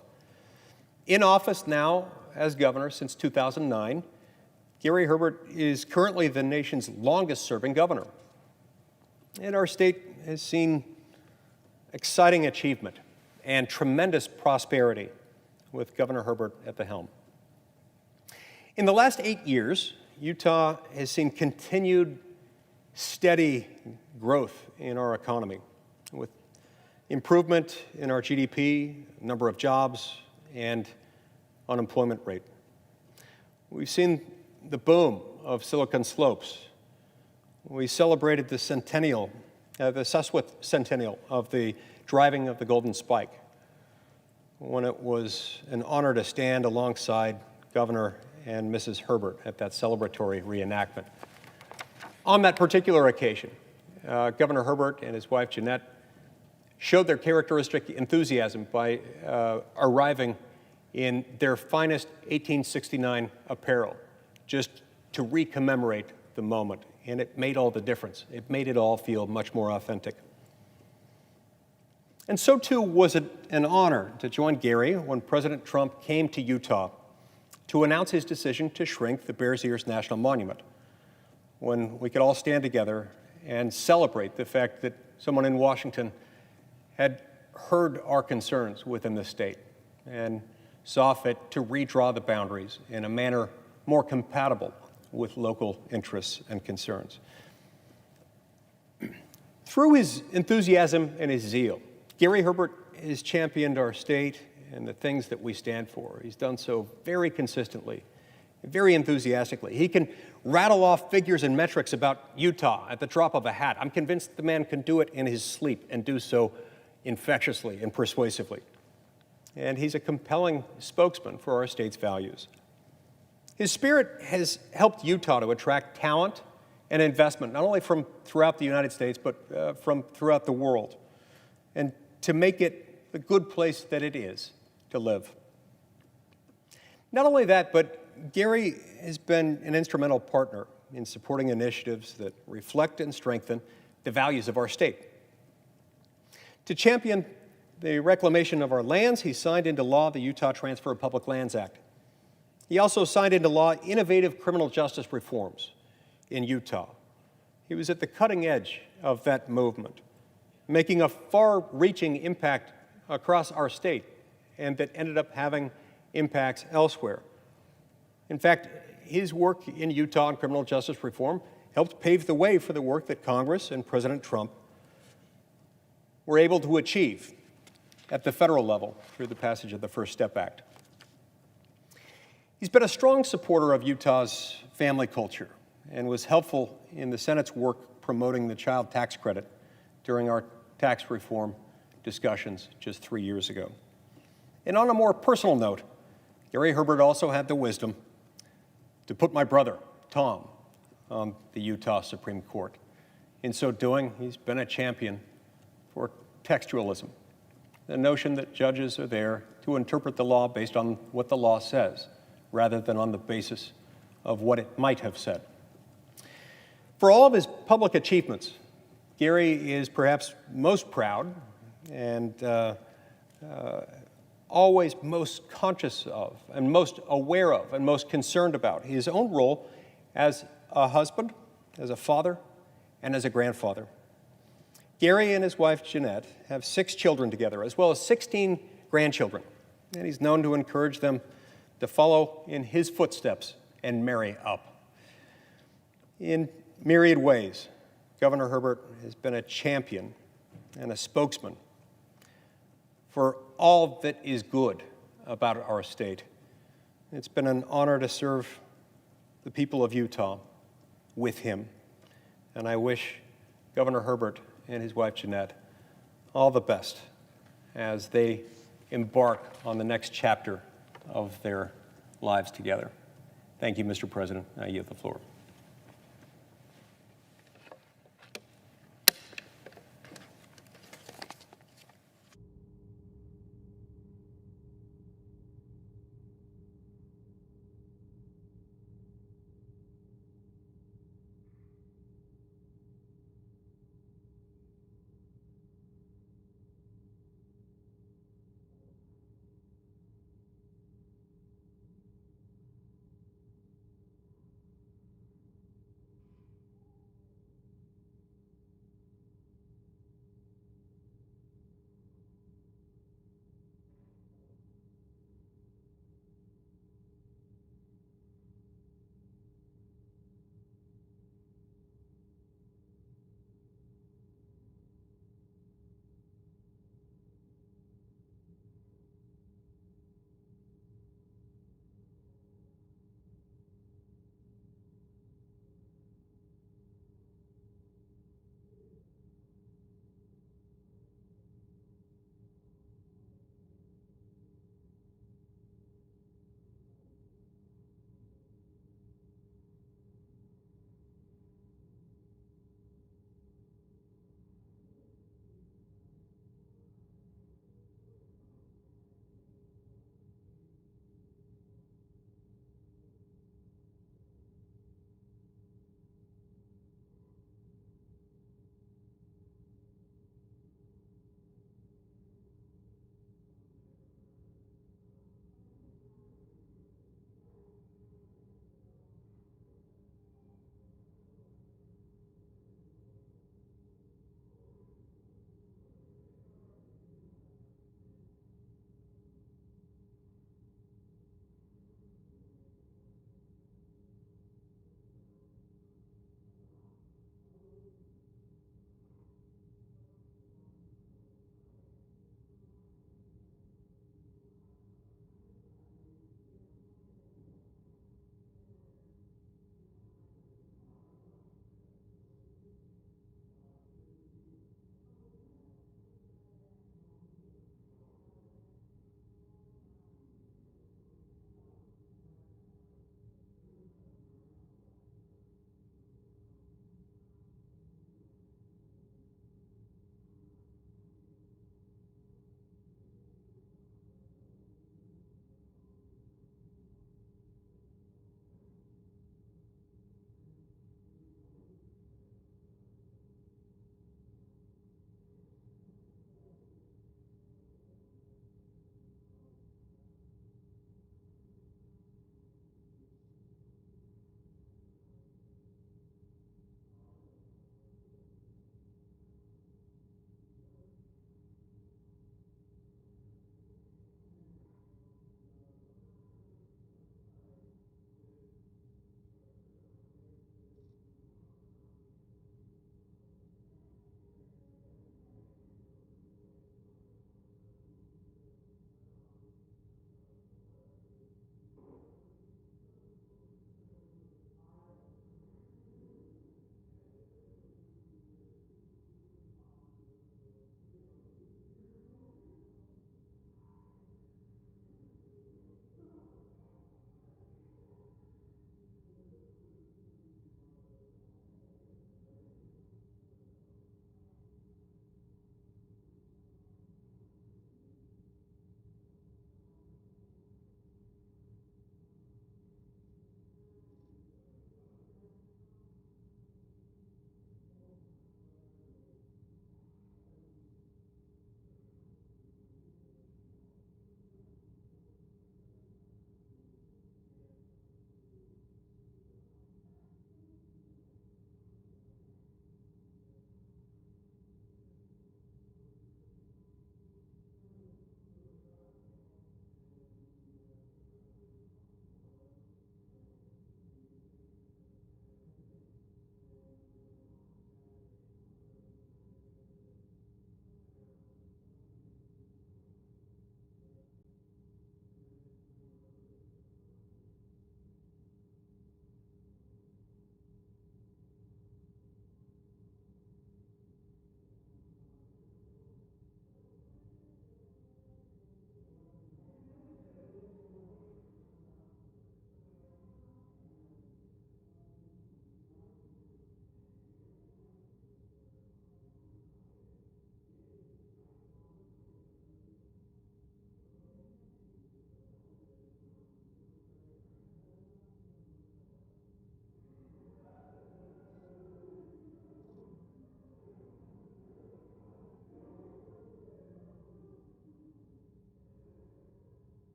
Speaker 10: In office now as governor since 2009, Gary Herbert is currently the nation's longest-serving governor. And our state has seen exciting achievement and tremendous prosperity with Governor Herbert at the helm. In the last 8 years, Utah has seen continued steady growth in our economy, with improvement in our GDP, number of jobs, and unemployment rate. We've seen the boom of Silicon Slopes. We celebrated the centennial, the Suswith centennial of the driving of the Golden Spike, when it was an honor to stand alongside Governor and Mrs. Herbert at that celebratory reenactment. On that particular occasion, Governor Herbert and his wife Jeanette showed their characteristic enthusiasm by arriving in their finest 1869 apparel, just to recommemorate the moment. And it made all the difference. It made it all feel much more authentic. And so too was it an honor to join Gary when President Trump came to Utah to announce his decision to shrink the Bears Ears National Monument, when we could all stand together and celebrate the fact that someone in Washington had heard our concerns within the state and saw fit to redraw the boundaries in a manner more compatible with local interests and concerns. Through his enthusiasm and his zeal, Gary Herbert has championed our state and the things that we stand for. He's done so very consistently, very enthusiastically. He can rattle off figures and metrics about Utah at the drop of a hat. I'm convinced the man can do it in his sleep and do so infectiously and persuasively. And he's a compelling spokesman for our state's values. His spirit has helped Utah to attract talent and investment, not only from throughout the United States, but from throughout the world, and to make it the good place that it is to live. Not only that, but Gary has been an instrumental partner in supporting initiatives that reflect and strengthen the values of our state. To champion the reclamation of our lands, he signed into law the Utah Transfer of Public Lands Act. He also signed into law innovative criminal justice reforms in Utah. He was at the cutting edge of that movement, making a far-reaching impact across our state, and that ended up having impacts elsewhere. In fact, his work in Utah on criminal justice reform helped pave the way for the work that Congress and President Trump were able to achieve at the federal level through the passage of the First Step Act. He's been a strong supporter of Utah's family culture and was helpful in the Senate's work promoting the child tax credit during our tax reform discussions just 3 years ago. And on a more personal note, Gary Herbert also had the wisdom to put my brother, Tom, on the Utah Supreme Court. In so doing, he's been a champion for textualism, the notion that judges are there to interpret the law based on what the law says, rather than on the basis of what it might have said. For all of his public achievements, Gary is perhaps most proud and always most conscious of and most aware of and most concerned about his own role as a husband, as a father, and as a grandfather. Gary and his wife, Jeanette, have 6 children together, as well as 16 grandchildren, and he's known to encourage them to follow in his footsteps and marry up. In myriad ways, Governor Herbert has been a champion and a spokesman for all that is good about our state. It's been an honor to serve the people of Utah with him, and I wish Governor Herbert and his wife Jeanette all the best as they embark on the next chapter of their lives together. Thank you, Mr. President. I yield the floor.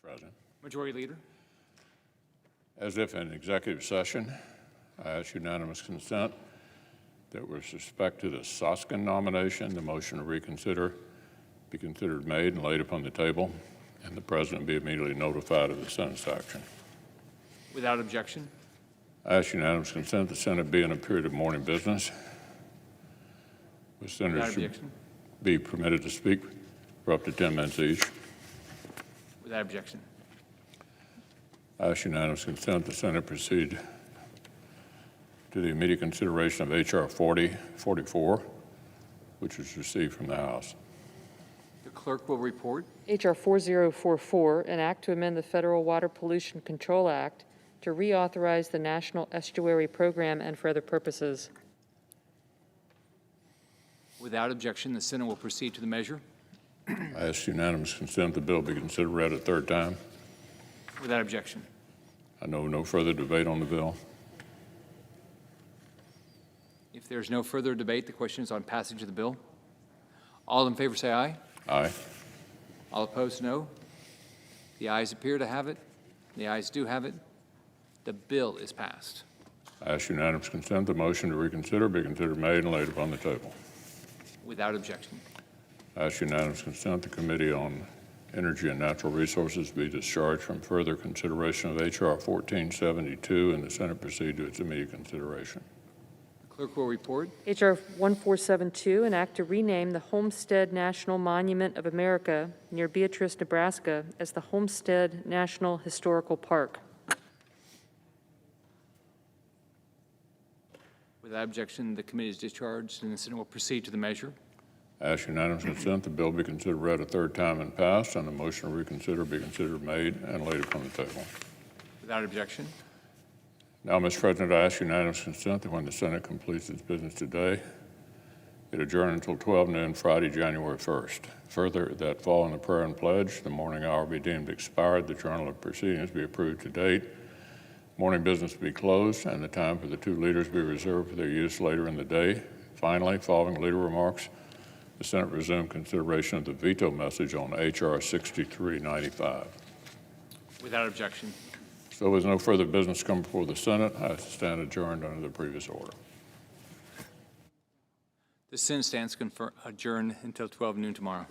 Speaker 4: President.
Speaker 11: Majority Leader.
Speaker 4: As if in executive session, I ask unanimous consent that with respect to the Soskin nomination, the motion to reconsider be considered made and laid upon the table, and the President be immediately notified of the Senate's action.
Speaker 11: Without objection.
Speaker 4: I ask unanimous consent the Senate be in a period of morning business. The senators
Speaker 11: Without
Speaker 4: should
Speaker 11: objection.
Speaker 4: be permitted to speak for up to 10 minutes each.
Speaker 11: Without objection.
Speaker 4: I ask unanimous consent the Senate proceed to the immediate consideration of H.R. 4044, which was received from the House.
Speaker 11: The clerk will report.
Speaker 3: H.R. 4044, an act to amend the Federal Water Pollution Control Act to reauthorize the National Estuary Program and for other purposes.
Speaker 11: Without objection, the Senate will proceed to the measure.
Speaker 4: I ask unanimous consent the bill be considered read a third time.
Speaker 11: Without objection.
Speaker 4: I know no further debate on the bill.
Speaker 11: If there's no further debate, the question is on passage of the bill. All in favor say aye.
Speaker 4: Aye.
Speaker 11: All opposed, no. The ayes appear to have it. The ayes do have it. The bill is passed.
Speaker 4: I ask unanimous consent the motion to reconsider be considered made and laid upon the table.
Speaker 11: Without objection.
Speaker 4: I ask unanimous consent the Committee on Energy and Natural Resources be discharged from further consideration of H.R. 1472 and the Senate proceed to its immediate consideration.
Speaker 11: The clerk will report.
Speaker 3: H.R. 1472, an act to rename the Homestead National Monument of America near Beatrice, Nebraska as the Homestead National Historical Park.
Speaker 11: Without objection, the committee is discharged and the Senate will proceed to the measure.
Speaker 4: I ask unanimous consent the bill be considered read a third time and passed, and the motion to reconsider be considered made and laid upon the table.
Speaker 11: Without objection.
Speaker 4: Now, Mr. President, I ask unanimous consent that when the Senate completes its business today, it adjourn until 12 noon Friday, January 1st. Further, that following the prayer and pledge, the morning hour be deemed expired, the journal of proceedings be approved to date, morning business be closed, and the time for the two leaders be reserved for their use later in the day. Finally, following leader remarks, the Senate resumed consideration of the veto message on H.R. 6395.
Speaker 11: Without objection.
Speaker 4: So with no further business come before the Senate, I stand adjourned under the previous order.
Speaker 11: The Senate stands adjourned until 12 noon tomorrow.